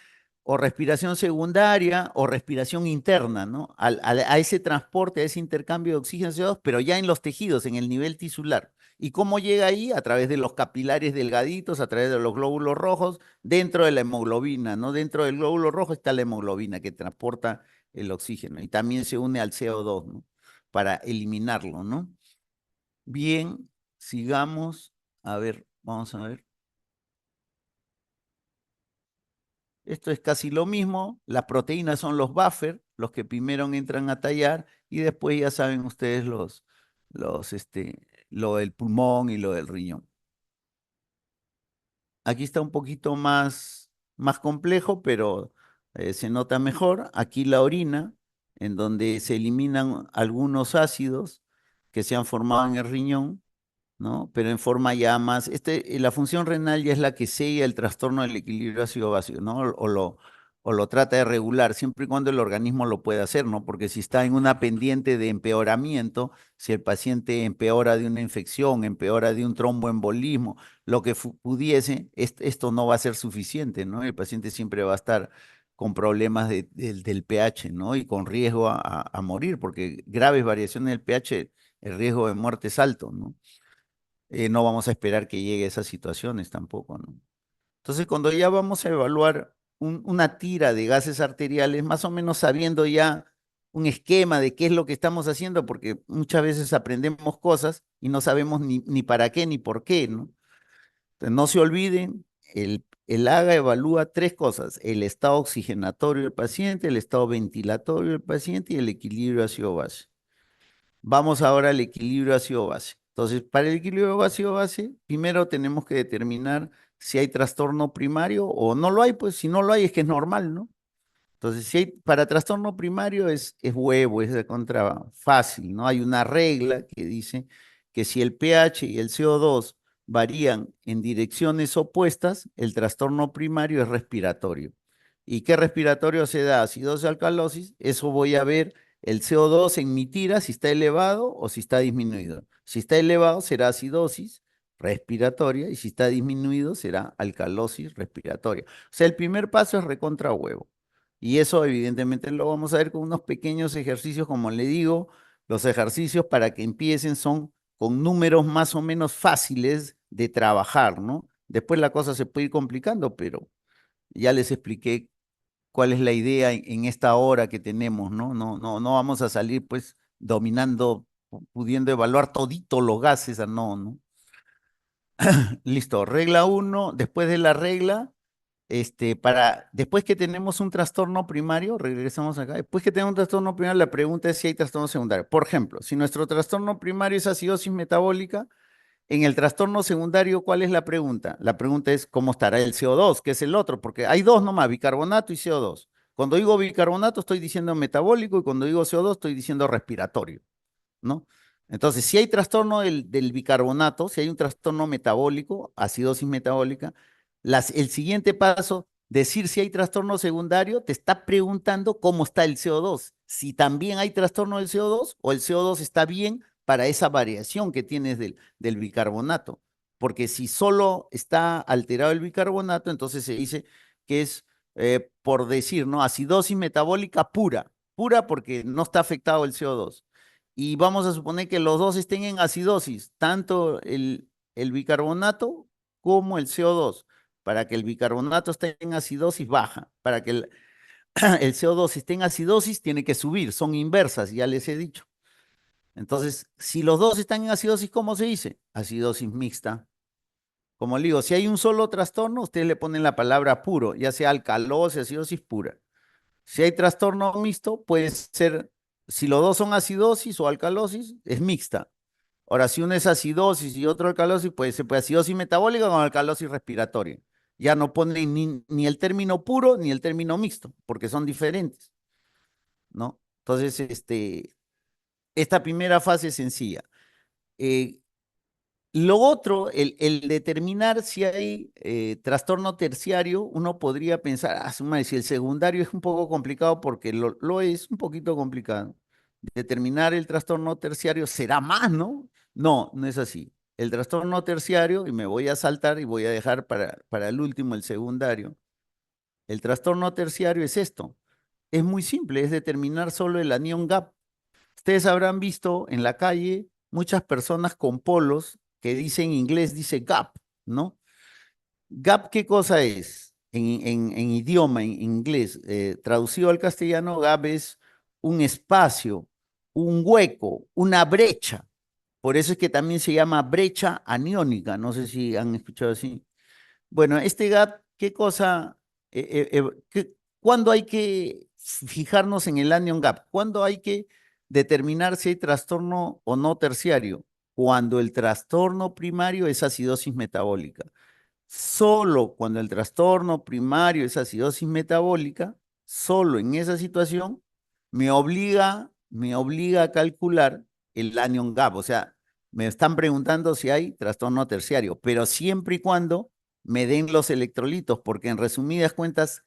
o respiración secundaria o respiración interna, ¿no? A ese transporte, a ese intercambio de oxígeno CO2, pero ya en los tejidos, en el nivel tisular. ¿Y cómo llega ahí? A través de los capilares delgaditos, a través de los glóbulos rojos, dentro de la hemoglobina, ¿no? Dentro del glóbulo rojo está la hemoglobina que transporta el oxígeno y también se une al CO2, ¿no? Para eliminarlo, ¿no? Bien, sigamos. A ver, vamos a ver. Esto es casi lo mismo. Las proteínas son los buffers, los que primero entran a tallar y después ya saben ustedes lo del pulmón y lo del riñón. Aquí está un poquito más complejo, pero se nota mejor. Aquí la orina, en donde se eliminan algunos ácidos que se han formado en el riñón, ¿no? Pero en forma ya más, la función renal ya es la que sella el trastorno del equilibrio ácido-básico, ¿no? O lo trata de regular, siempre y cuando el organismo lo pueda hacer, ¿no? Porque si está en una pendiente de empeoramiento, si el paciente empeora de una infección, empeora de un tromboembolismo, lo que pudiese, esto no va a ser suficiente, ¿no? El paciente siempre va a estar con problemas del pH, ¿no? Y con riesgo a morir, porque graves variaciones del pH, el riesgo de muerte es alto, ¿no? No vamos a esperar que llegue a esas situaciones tampoco, ¿no? Entonces, cuando ya vamos a evaluar una tira de gases arteriales, más o menos sabiendo ya un esquema de qué es lo que estamos haciendo, porque muchas veces aprendemos cosas y no sabemos ni para qué ni por qué, ¿no? Entonces, no se olviden, el AGA evalúa tres cosas: el estado oxigenatorio del paciente, el estado ventilatorio del paciente y el equilibrio ácido-base. Vamos ahora al equilibrio ácido-base. Entonces, para el equilibrio ácido-base, primero tenemos que determinar si hay trastorno primario o no lo hay, pues si no lo hay es que es normal, ¿no? Entonces, si hay, para trastorno primario es huevo, es de contra fácil, ¿no? Hay una regla que dice que si el pH y el CO2 varían en direcciones opuestas, el trastorno primario es respiratorio. ¿Y qué respiratorio se da? Acidosis, alcalosis. Eso voy a ver el CO2 en mi tira si está elevado o si está disminuido. Si está elevado será acidosis respiratoria y si está disminuido será alcalosis respiratoria. O sea, el primer paso es recontra huevo. Y eso evidentemente lo vamos a ver con unos pequeños ejercicios, como le digo, los ejercicios para que empiecen son con números más o menos fáciles de trabajar, ¿no? Después la cosa se puede ir complicando, pero ya les expliqué cuál es la idea en esta hora que tenemos, ¿no? No vamos a salir pues dominando, pudiendo evaluar todito los gases, no, ¿no? Listo, regla uno, después de la regla, después que tenemos un trastorno primario, regresamos acá, después que tenemos un trastorno primario, la pregunta es si hay trastorno secundario. Por ejemplo, si nuestro trastorno primario es acidosis metabólica, en el trastorno secundario, ¿cuál es la pregunta? La pregunta es cómo estará el CO2, que es el otro, porque hay dos nomás, bicarbonato y CO2. Cuando digo bicarbonato estoy diciendo metabólico y cuando digo CO2 estoy diciendo respiratorio, ¿no? Entonces, si hay trastorno del bicarbonato, si hay un trastorno metabólico, acidosis metabólica, el siguiente paso, decir si hay trastorno secundario, te está preguntando cómo está el CO2, si también hay trastorno del CO2 o el CO2 está bien para esa variación que tienes del bicarbonato. Porque si solo está alterado el bicarbonato, entonces se dice que es, por decir, ¿no? Acidosis metabólica pura, pura porque no está afectado el CO2 y vamos a suponer que los dos estén en acidosis, tanto el bicarbonato como el CO2. Para que el bicarbonato esté en acidosis baja, para que el CO2 esté en acidosis tiene que subir, son inversas, ya les he dicho. Entonces, si los dos están en acidosis, ¿cómo se dice? Acidosis mixta. Como le digo, si hay un solo trastorno, ustedes le ponen la palabra puro, ya sea alcalosis, acidosis pura. Si hay trastorno mixto, puede ser, si los dos son acidosis o alcalosis, es mixta. Ahora, si uno es acidosis y otro alcalosis, puede ser pues, acidosis metabólica con alcalosis respiratoria. Ya no ponen ni el término puro ni el término mixto, porque son diferentes, ¿no? Entonces, esta primera fase es sencilla. Eh, lo otro, el determinar si hay trastorno terciario, uno podría pensar, si el secundario es un poco complicado porque lo es un poquito complicado. Determinar el trastorno terciario será más, ¿no? No, no es así. El trastorno terciario, y me voy a saltar y voy a dejar para el último, el secundario. El trastorno terciario es esto. Es muy simple, es determinar solo el anión gap. Ustedes habrán visto en la calle muchas personas con polos que dicen en inglés, dice gap, ¿no? Gap, ¿qué cosa es? En idioma, en inglés, traducido al castellano, gap es un espacio, un hueco, una brecha. Por eso es que también se llama brecha aniónica. No sé si han escuchado así. Bueno, este gap, ¿qué cosa? ¿Cuándo hay que fijarnos en el anion gap? ¿Cuándo hay que determinar si hay trastorno o no terciario? Cuando el trastorno primario es acidosis metabólica. Solo cuando el trastorno primario es acidosis metabólica, solo en esa situación me obliga a calcular el anion gap. O sea, me están preguntando si hay trastorno terciario, pero siempre y cuando me den los electrolitos, porque en resumidas cuentas,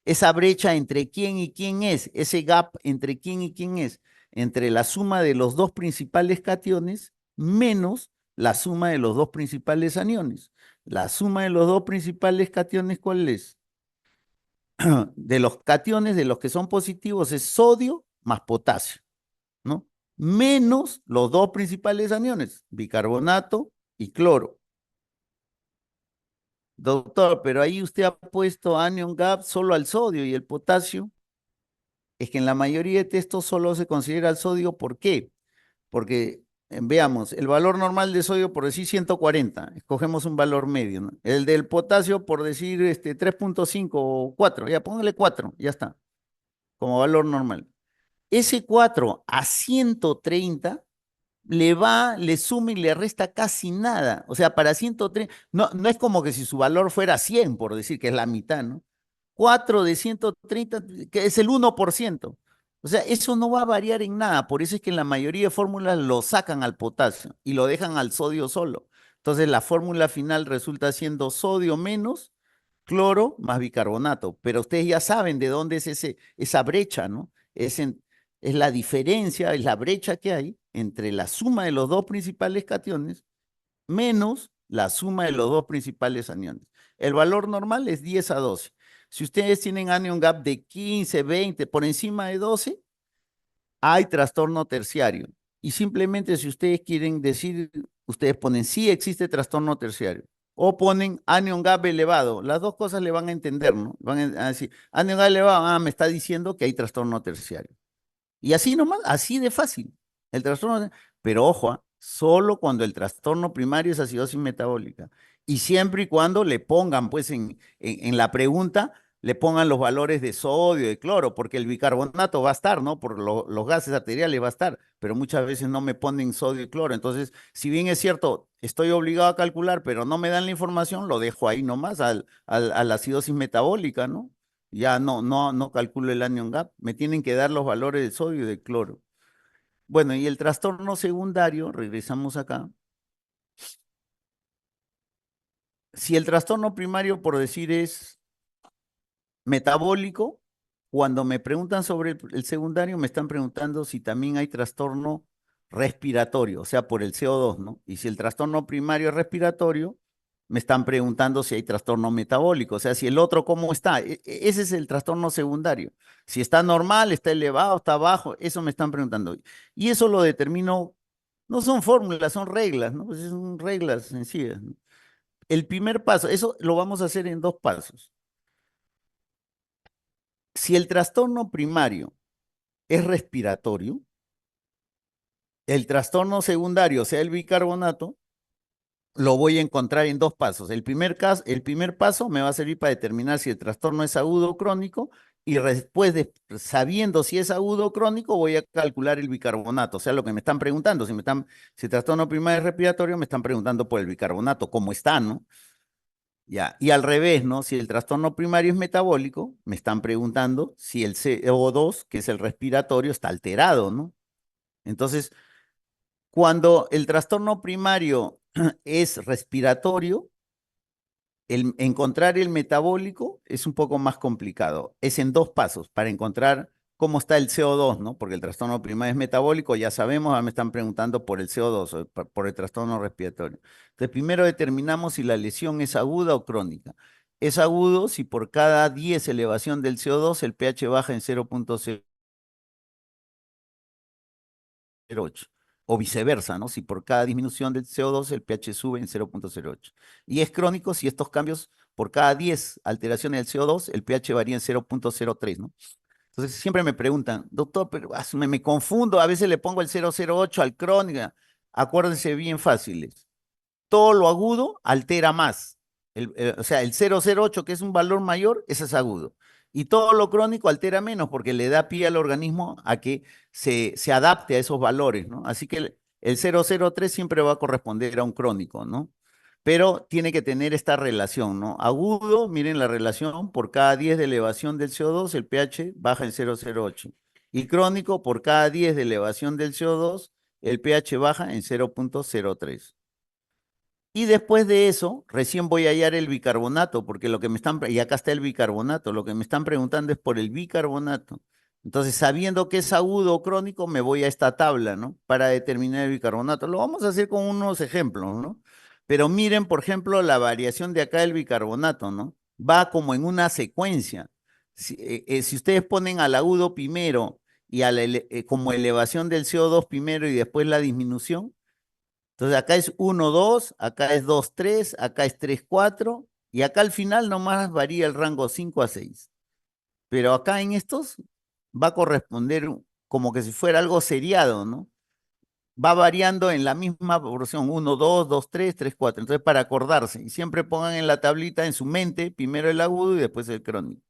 esa brecha entre quién y quién es, ese gap entre quién y quién es, entre la suma de los dos principales cationes menos la suma de los dos principales aniones. La suma de los dos principales cationes, ¿cuál es? De los cationes, de los que son positivos, es sodio más potasio, ¿no? Menos los dos principales aniones, bicarbonato y cloro. Doctor, pero ahí usted ha puesto anion gap solo al sodio y el potasio. Es que en la mayoría de textos solo se considera el sodio. ¿Por qué? Porque, veamos, el valor normal de sodio, por decir 140, escogemos un valor medio, ¿no? El del potasio, por decir 3.5 o 4, ya póngale 4, ya está, como valor normal. Ese 4 a 130 le suma y le resta casi nada. O sea, para 130, no es como que si su valor fuera 100, por decir que es la mitad, ¿no? 4 de 130, que es el 1%. O sea, eso no va a variar en nada. Por eso es que en la mayoría de fórmulas lo sacan al potasio y lo dejan al sodio solo. Entonces la fórmula final resulta siendo sodio menos cloro más bicarbonato. Pero ustedes ya saben de dónde es esa brecha, ¿no? Es la diferencia, es la brecha que hay entre la suma de los dos principales cationes menos la suma de los dos principales aniones. El valor normal es 10 a 12. Si ustedes tienen anion gap de 15, 20, por encima de 12, hay trastorno terciario. Y simplemente si ustedes quieren decir, ustedes ponen sí existe trastorno terciario o ponen anion gap elevado. Las dos cosas le van a entender, ¿no? Van a decir, anion gap elevado, me está diciendo que hay trastorno terciario. Y así nomás, así de fácil. El trastorno, pero ojo, solo cuando el trastorno primario es acidosis metabólica. Y siempre y cuando le pongan, pues, en la pregunta, le pongan los valores de sodio, de cloro, porque el bicarbonato va a estar, ¿no? Por los gases arteriales va a estar, pero muchas veces no me ponen sodio y cloro. Entonces, si bien es cierto, estoy obligado a calcular, pero no me dan la información, lo dejo ahí nomás a la acidosis metabólica, ¿no? Ya no calculo el anion gap. Me tienen que dar los valores de sodio y de cloro. Bueno, y el trastorno secundario, regresamos acá. Si el trastorno primario, por decir, es metabólico, cuando me preguntan sobre el secundario, me están preguntando si también hay trastorno respiratorio, o sea, por el CO2, ¿no? Y si el trastorno primario es respiratorio, me están preguntando si hay trastorno metabólico, o sea, si el otro cómo está. Ese es el trastorno secundario. Si está normal, está elevado, está bajo, eso me están preguntando. Y eso lo determino, no son fórmulas, son reglas, ¿no? Pues son reglas sencillas, ¿no? El primer paso, eso lo vamos a hacer en dos pasos. Si el trastorno primario es respiratorio, el trastorno secundario, o sea, el bicarbonato, lo voy a encontrar en dos pasos. El primer paso me va a servir para determinar si el trastorno es agudo o crónico y después de sabiendo si es agudo o crónico, voy a calcular el bicarbonato. O sea, lo que me están preguntando, si el trastorno primario es respiratorio, me están preguntando por el bicarbonato, cómo está, ¿no? Ya, y al revés, ¿no? Si el trastorno primario es metabólico, me están preguntando si el CO2, que es el respiratorio, está alterado, ¿no? Entonces, cuando el trastorno primario es respiratorio, encontrar el metabólico es un poco más complicado. Es en dos pasos para encontrar cómo está el CO2, ¿no? Porque el trastorno primario es metabólico, ya sabemos, ahora me están preguntando por el CO2, o por el trastorno respiratorio. Entonces, primero determinamos si la lesión es aguda o crónica. Es agudo si por cada 10 elevación del CO2 el pH baja en 0,08. O viceversa, ¿no? Si por cada disminución del CO2 el pH sube en 0,08. Y es crónico si estos cambios por cada 10 alteraciones del CO2 el pH varía en 0,03, ¿no? Entonces siempre me preguntan, doctor, pero me confundo, a veces le pongo el 0,08 al crónica. Acuérdense bien fáciles, todo lo agudo altera más. O sea, el 0,08, que es un valor mayor, ese es agudo. Y todo lo crónico altera menos porque le da pie al organismo a que se adapte a esos valores, ¿no? Así que el 0,03 siempre va a corresponder a un crónico, ¿no? Pero tiene que tener esta relación, ¿no? Agudo, miren la relación, por cada 10 de elevación del CO2, el pH baja en 0,08. Y crónico, por cada 10 de elevación del CO2, el pH baja en 0,03. Y después de eso, recién voy a hallar el bicarbonato, porque lo que me están, y acá está el bicarbonato, lo que me están preguntando es por el bicarbonato. Entonces, sabiendo que es agudo o crónico, me voy a esta tabla, ¿no? Para determinar el bicarbonato. Lo vamos a hacer con unos ejemplos, ¿no? Pero miren, por ejemplo, la variación de acá del bicarbonato, ¿no? Va como en una secuencia. Si ustedes ponen al agudo primero y como elevación del CO2 primero y después la disminución, entonces acá es 1 2, acá es 2 3, acá es 3 4 y acá al final nomás varía el rango 5 a 6. Pero acá en estos va a corresponder como que si fuera algo seriado, ¿no? Va variando en la misma proporción, 1 2 2 3 3 4. Entonces para acordarse, y siempre pongan en la tablita en su mente primero el agudo y después el crónico.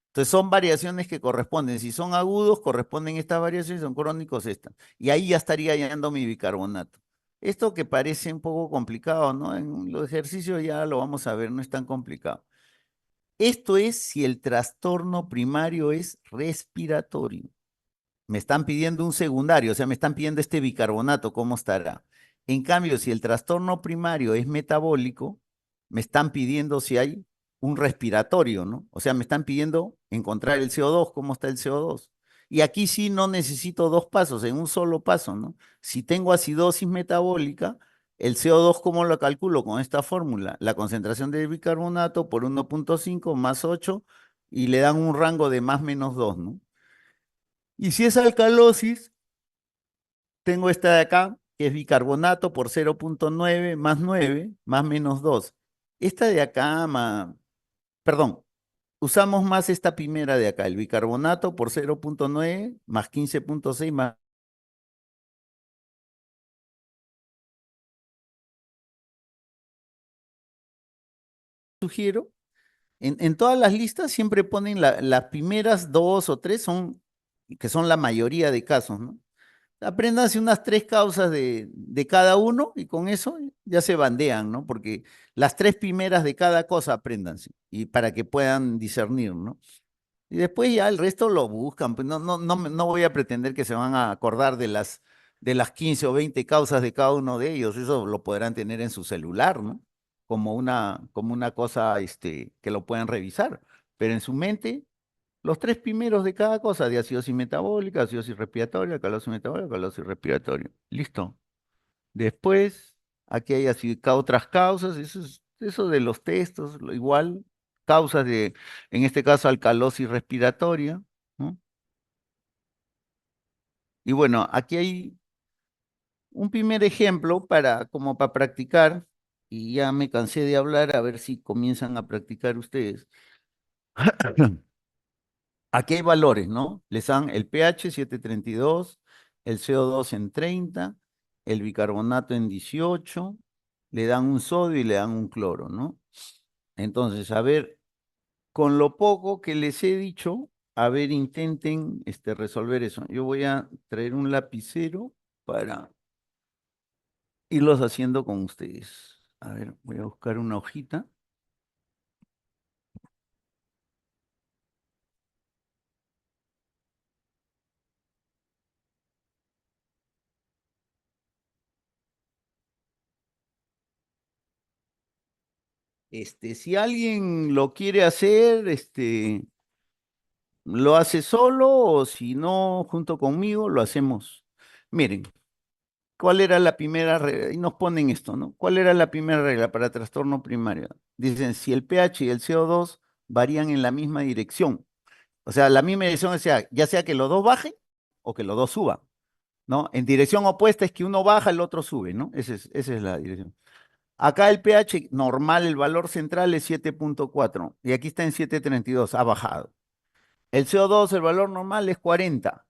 Entonces son variaciones que corresponden. Si son agudos, corresponden estas variaciones, si son crónicos, estas. Y ahí ya estaría hallando mi bicarbonato. Esto que parece un poco complicado, ¿no? En los ejercicios ya lo vamos a ver, no es tan complicado. Esto es si el trastorno primario es respiratorio. Me están pidiendo un secundario, o sea, me están pidiendo este bicarbonato, ¿cómo estará? En cambio, si el trastorno primario es metabólico, me están pidiendo si hay un respiratorio, ¿no? O sea, me están pidiendo encontrar el CO2, ¿cómo está el CO2? Y aquí sí no necesito dos pasos, en un solo paso, ¿no? Si tengo acidosis metabólica, el CO2, ¿cómo lo calculo? Con esta fórmula, la concentración de bicarbonato por 1,5 más 8 y le dan un rango de más menos 2, ¿no? Y si es alcalosis, tengo esta de acá, que es bicarbonato por 0,9 más 9 más menos 2. Esta de acá, perdón, usamos más esta primera de acá, el bicarbonato por 0,9 más 15,6 más. Sugiero, en todas las listas siempre ponen las primeras dos o tres son, que son la mayoría de casos, ¿no? Apréndanse unas tres causas de cada uno y con eso ya se bandean, ¿no? Porque las tres primeras de cada cosa apréndanse y para que puedan discernir, ¿no? Y después ya el resto lo buscan, pues no voy a pretender que se van a acordar de las 15 o 20 causas de cada uno de ellos, eso lo podrán tener en su celular, ¿no? Como una cosa que lo puedan revisar, pero en su mente los tres primeros de cada cosa, de acidosis metabólica, acidosis respiratoria, calosis metabólica, calosis respiratoria. Listo. Después, aquí hay así otras causas, eso de los textos, igual, causas en este caso, alcalosis respiratoria, ¿no? Y bueno, aquí hay un primer ejemplo como para practicar, y ya me cansé de hablar, a ver si comienzan a practicar ustedes. Aquí hay valores, ¿no? Les dan el pH 7,32, el CO2 en 30, el bicarbonato en 18, le dan un sodio y le dan un cloro, ¿no? Entonces, a ver, con lo poco que les he dicho, a ver, intenten resolver eso. Yo voy a traer un lapicero para irlos haciendo con ustedes. A ver, voy a buscar una hojita. Si alguien lo quiere hacer, lo hace solo o si no, junto conmigo, lo hacemos. Miren, ¿cuál era la primera regla? Y nos ponen esto, ¿no? ¿Cuál era la primera regla para trastorno primario? Dicen, si el pH y el CO2 varían en la misma dirección, o sea, la misma dirección, o sea, ya sea que los dos bajen o que los dos suban, ¿no? En dirección opuesta es que uno baja, el otro sube, ¿no? Esa es la dirección. Acá el pH normal, el valor central es 7,4 y aquí está en 7,32, ha bajado. El CO2, el valor normal es 40.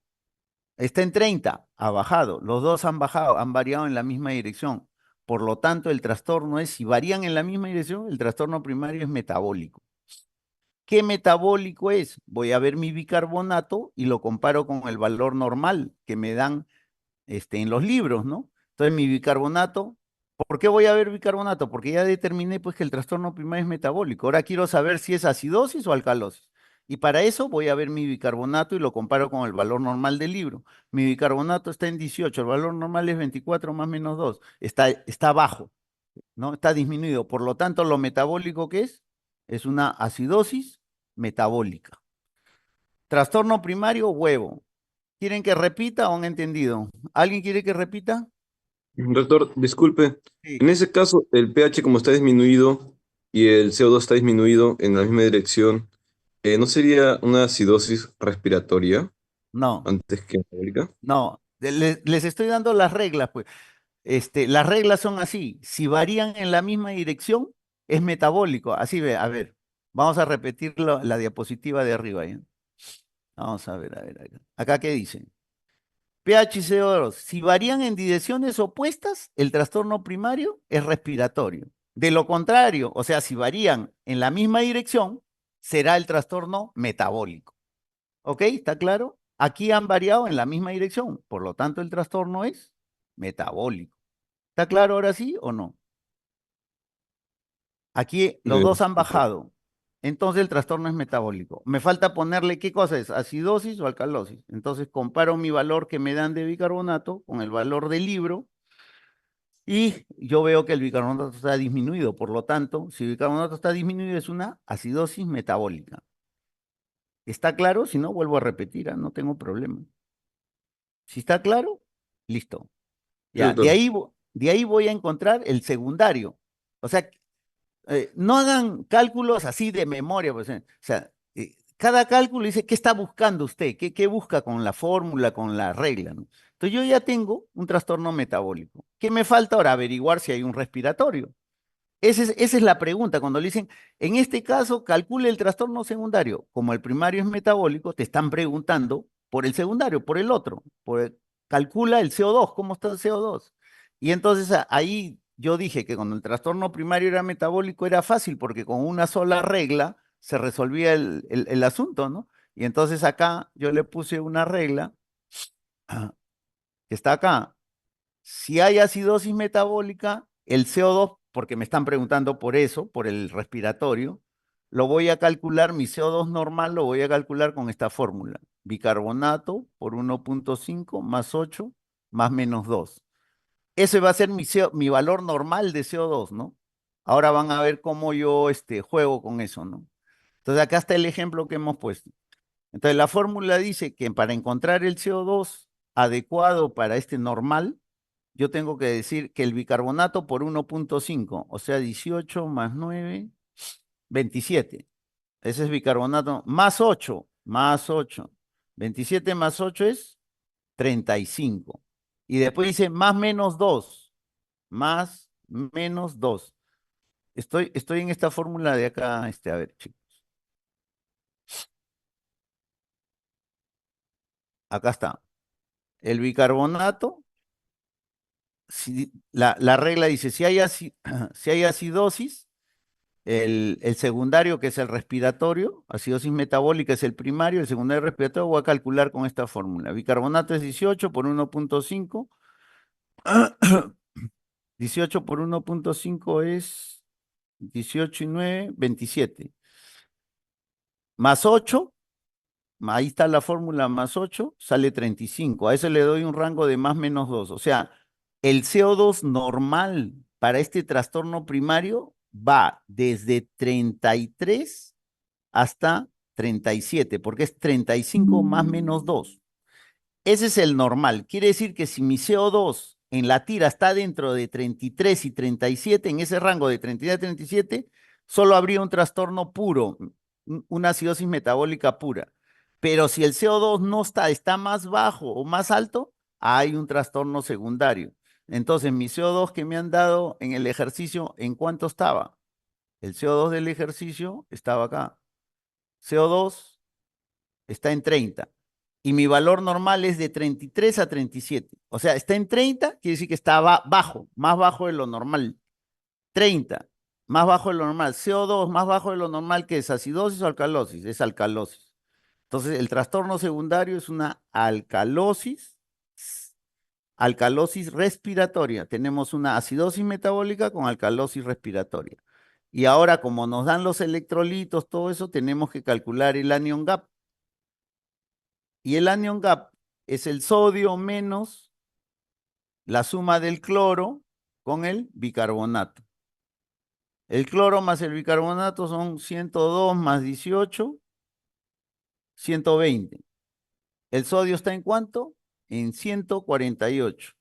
Está en 30, ha bajado. Los dos han bajado, han variado en la misma dirección. Por lo tanto, el trastorno es, si varían en la misma dirección, el trastorno primario es metabólico. ¿Qué metabólico es? Voy a ver mi bicarbonato y lo comparo con el valor normal que me dan en los libros, ¿no? Entonces, mi bicarbonato, ¿por qué voy a ver bicarbonato? Porque ya determiné pues que el trastorno primario es metabólico. Ahora quiero saber si es acidosis o alcalosis. Y para eso voy a ver mi bicarbonato y lo comparo con el valor normal del libro. Mi bicarbonato está en 18, el valor normal es 24 más menos 2. Está bajo, ¿no? Está disminuido. Por lo tanto, lo metabólico que es una acidosis metabólica. Trastorno primario, huevo. ¿Quieren que repita o han entendido? ¿Alguien quiere que repita? Doctor, disculpe, en Sí. ese caso el pH como está disminuido y el CO2 está disminuido en la misma dirección, ¿no sería una acidosis respiratoria No, antes que metabólica? no. Les estoy dando las reglas, pues. Las reglas son así. Si varían en la misma dirección, es metabólico. Así ve, a ver. Vamos a repetir la diapositiva de arriba, ¿ya? Vamos a ver, a ver, a ver. Acá, ¿qué dice? pH y CO2. Si varían en direcciones opuestas, el trastorno primario es respiratorio. De lo contrario, o sea, si varían en la misma dirección, será el trastorno metabólico. ¿Ok? ¿Está claro? Aquí han variado en la misma dirección, por lo tanto el trastorno es metabólico. ¿Está claro ahora sí o no? Aquí los dos han Doctor. bajado. entonces el trastorno es metabólico. Me falta ponerle qué cosa es, acidosis o alcalosis. Entonces comparo mi valor que me dan de bicarbonato con el valor del libro y yo veo que el bicarbonato está disminuido. Por lo tanto, si el bicarbonato está disminuido es una acidosis metabólica. ¿Está claro? Si no, vuelvo a repetir, no tengo problema. Si está claro, listo. Sí, Ya, doctor. de ahí voy a encontrar el secundario. O sea, no hagan cálculos así de memoria, pues, o sea, cada cálculo dice qué está buscando usted, qué busca con la fórmula, con la regla, ¿no? Entonces yo ya tengo un trastorno metabólico. ¿Qué me falta ahora? Averiguar si hay un respiratorio. Esa es la pregunta. Cuando le dicen, en este caso, calcule el trastorno secundario. Como el primario es metabólico, te están preguntando por el secundario, por el otro. Calcula el CO2, ¿cómo está el CO2? Y entonces ahí yo dije que cuando el trastorno primario era metabólico era fácil porque con una sola regla se resolvía el asunto, ¿no? Y entonces acá yo le puse una regla que está acá. Si hay acidosis metabólica, el CO2, porque me están preguntando por eso, por el respiratorio, lo voy a calcular, mi CO2 normal lo voy a calcular con esta fórmula. Bicarbonato por 1,5 más 8 más menos 2. Ese va a ser mi valor normal de CO2, ¿no? Ahora van a ver cómo yo juego con eso, ¿no? Entonces acá está el ejemplo que hemos puesto. Entonces la fórmula dice que para encontrar el CO2 adecuado para este normal, yo tengo que decir que el bicarbonato por 1,5, o sea, 18 más 9, 27. Ese es bicarbonato más 8, más 8. 27 más 8 es 35. Y después dice más menos 2, más menos 2. Estoy en esta fórmula de acá, a ver, chicos, acá está. El bicarbonato, la regla dice, si hay acidosis, el secundario, que es el respiratorio, acidosis metabólica es el primario, el secundario respiratorio voy a calcular con esta fórmula. Bicarbonato es 18 por 1,5. 18 por 1,5 es 18 y 9, 27. Más 8, ahí está la fórmula más 8, sale 35. A eso le doy un rango de más menos 2. O sea, el CO2 normal para este trastorno primario va desde 33 hasta 37, porque es 35 más menos 2. Ese es el normal. Quiere decir que si mi CO2 en la tira está dentro de 33 y 37, en ese rango de 33 a 37, solo habría un trastorno puro, una acidosis metabólica pura. Pero si el CO2 no está más bajo o más alto, hay un trastorno secundario. Entonces, mi CO2 que me han dado en el ejercicio, ¿en cuánto estaba? El CO2 del ejercicio estaba acá. CO2 está en 30 y mi valor normal es de 33 a 37. O sea, está en 30, quiere decir que está bajo, más bajo de lo normal. 30, más bajo de lo normal. CO2 más bajo de lo normal, que es acidosis o alcalosis, es alcalosis. Entonces, el trastorno secundario es una alcalosis respiratoria. Tenemos una acidosis metabólica con alcalosis respiratoria. Y ahora, como nos dan los electrolitos, todo eso, tenemos que calcular el anion gap. Y el anion gap es el sodio menos la suma del cloro con el bicarbonato. El cloro más el bicarbonato son 102 más 18, 120. ¿El sodio está en cuánto? En 148.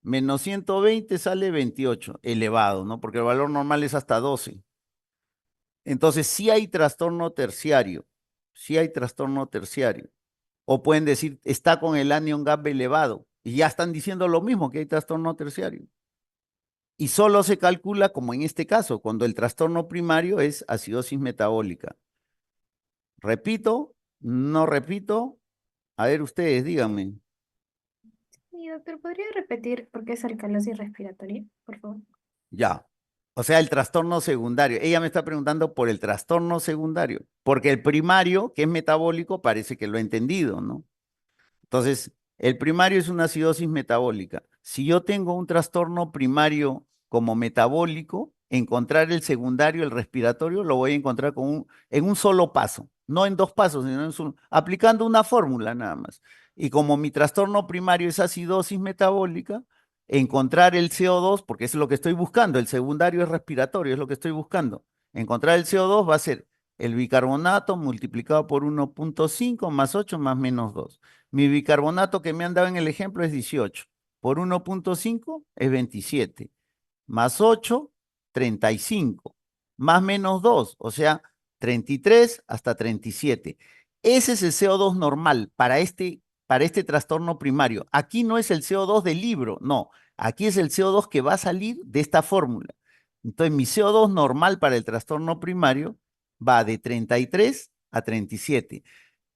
Menos 120 sale 28, elevado, ¿no? Porque el valor normal es hasta 12. Entonces, sí hay trastorno terciario. Sí hay trastorno terciario. O pueden decir, está con el anion gap elevado. Y ya están diciendo lo mismo, que hay trastorno terciario. Y solo se calcula, como en este caso, cuando el trastorno primario es acidosis metabólica. Repito, no repito. A ver, ustedes, díganme. Sí, doctor, ¿podría repetir por qué es alcalosis respiratoria, por favor? Ya. O sea, el trastorno secundario. Ella me está preguntando por el trastorno secundario, porque el primario, que es metabólico, parece que lo he entendido, ¿no? Entonces, el primario es una acidosis metabólica. Si yo tengo un trastorno primario como metabólico, encontrar el secundario, el respiratorio, lo voy a encontrar en un solo paso, no en dos pasos, sino aplicando una fórmula nada más. Y como mi trastorno primario es acidosis metabólica, encontrar el CO2, porque es lo que estoy buscando, el secundario es respiratorio, es lo que estoy buscando. Encontrar el CO2 va a ser el bicarbonato multiplicado por 1.5 más 8 más menos 2. Mi bicarbonato que me han dado en el ejemplo es 18. Por 1.5 es 27. Más 8, 35. Más menos 2, o sea, 33 hasta 37. Ese es el CO2 normal para este trastorno primario. Aquí no es el CO2 del libro, no. Aquí es el CO2 que va a salir de esta fórmula. Entonces, mi CO2 normal para el trastorno primario va de 33 a 37.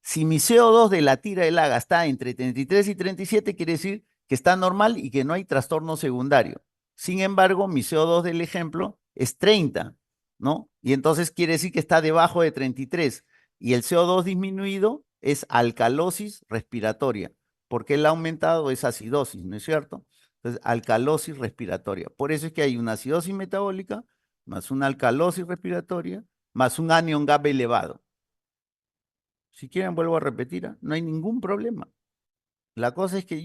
Si mi CO2 de la tira del AGA está entre 33 y 37, quiere decir que está normal y que no hay trastorno secundario. Sin embargo, mi CO2 del ejemplo es 30, ¿no? Y entonces quiere decir que está debajo de 33. Y el CO2 disminuido es alcalosis respiratoria, porque el aumentado es acidosis, ¿no es cierto? Entonces, alcalosis respiratoria. Por eso es que hay una acidosis metabólica, más una alcalosis respiratoria, más un anion GAP elevado. Si quieren, vuelvo a repetir, no hay ningún problema. La cosa es que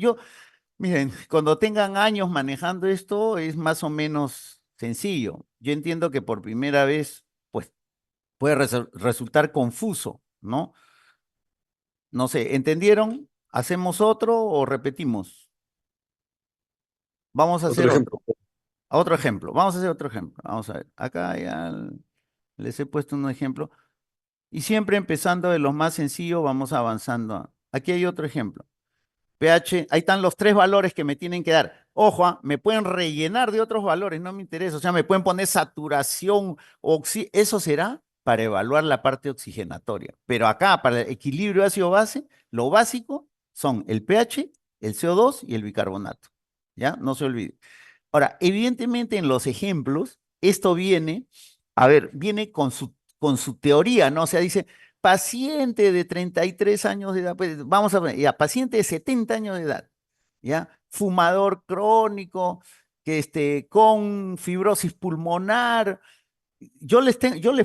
miren, cuando tengan años manejando esto, es más o menos sencillo. Yo entiendo que por primera vez, pues, puede resultar confuso, ¿no? No sé, ¿entendieron? ¿Hacemos otro o repetimos? Vamos a Otro hacer otro. ejemplo. Otro ejemplo. Vamos a hacer otro ejemplo. Vamos a ver. Acá ya les he puesto un ejemplo. Y siempre empezando de lo más sencillo, vamos avanzando. Aquí hay otro ejemplo. pH, ahí están los tres valores que me tienen que dar. Ojo, me pueden rellenar de otros valores, no me interesa. O sea, me pueden poner saturación, eso será para evaluar la parte oxigenatoria. Pero acá, para el equilibrio ácido-base, lo básico son el pH, el CO2 y el bicarbonato. ¿Ya? No se olvide. Ahora, evidentemente en los ejemplos, esto viene, a ver, viene con su teoría, ¿no? O sea, dice, paciente de 33 años de edad, pues vamos a ver, ya, paciente de 70 años de edad, ¿ya? Fumador crónico, con fibrosis pulmonar. Yo les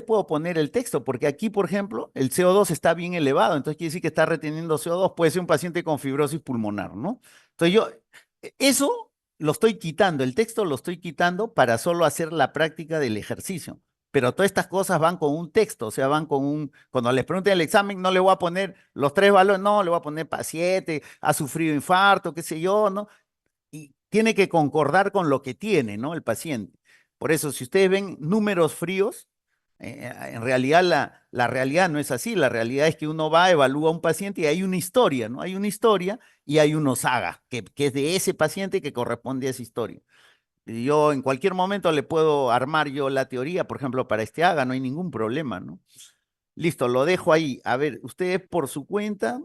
puedo poner el texto, porque aquí, por ejemplo, el CO2 está bien elevado, entonces quiere decir que está reteniendo CO2, puede ser un paciente con fibrosis pulmonar, ¿no? Entonces eso lo estoy quitando, el texto lo estoy quitando para solo hacer la práctica del ejercicio. Pero todas estas cosas van con un texto, o sea, cuando les pregunten el examen, no le voy a poner los tres valores, no, le voy a poner paciente, ha sufrido infarto, qué sé yo, ¿no? Y tiene que concordar con lo que tiene, ¿no? El paciente. Por eso, si ustedes ven números fríos, en realidad la realidad no es así. La realidad es que uno va, evalúa a un paciente y hay una historia, ¿no? Hay una historia y hay unos sagas, que es de ese paciente que corresponde a esa historia. Y yo en cualquier momento le puedo armar yo la teoría, por ejemplo, para este AGA, no hay ningún problema, ¿no? Listo, lo dejo ahí. A ver, ustedes por su cuenta,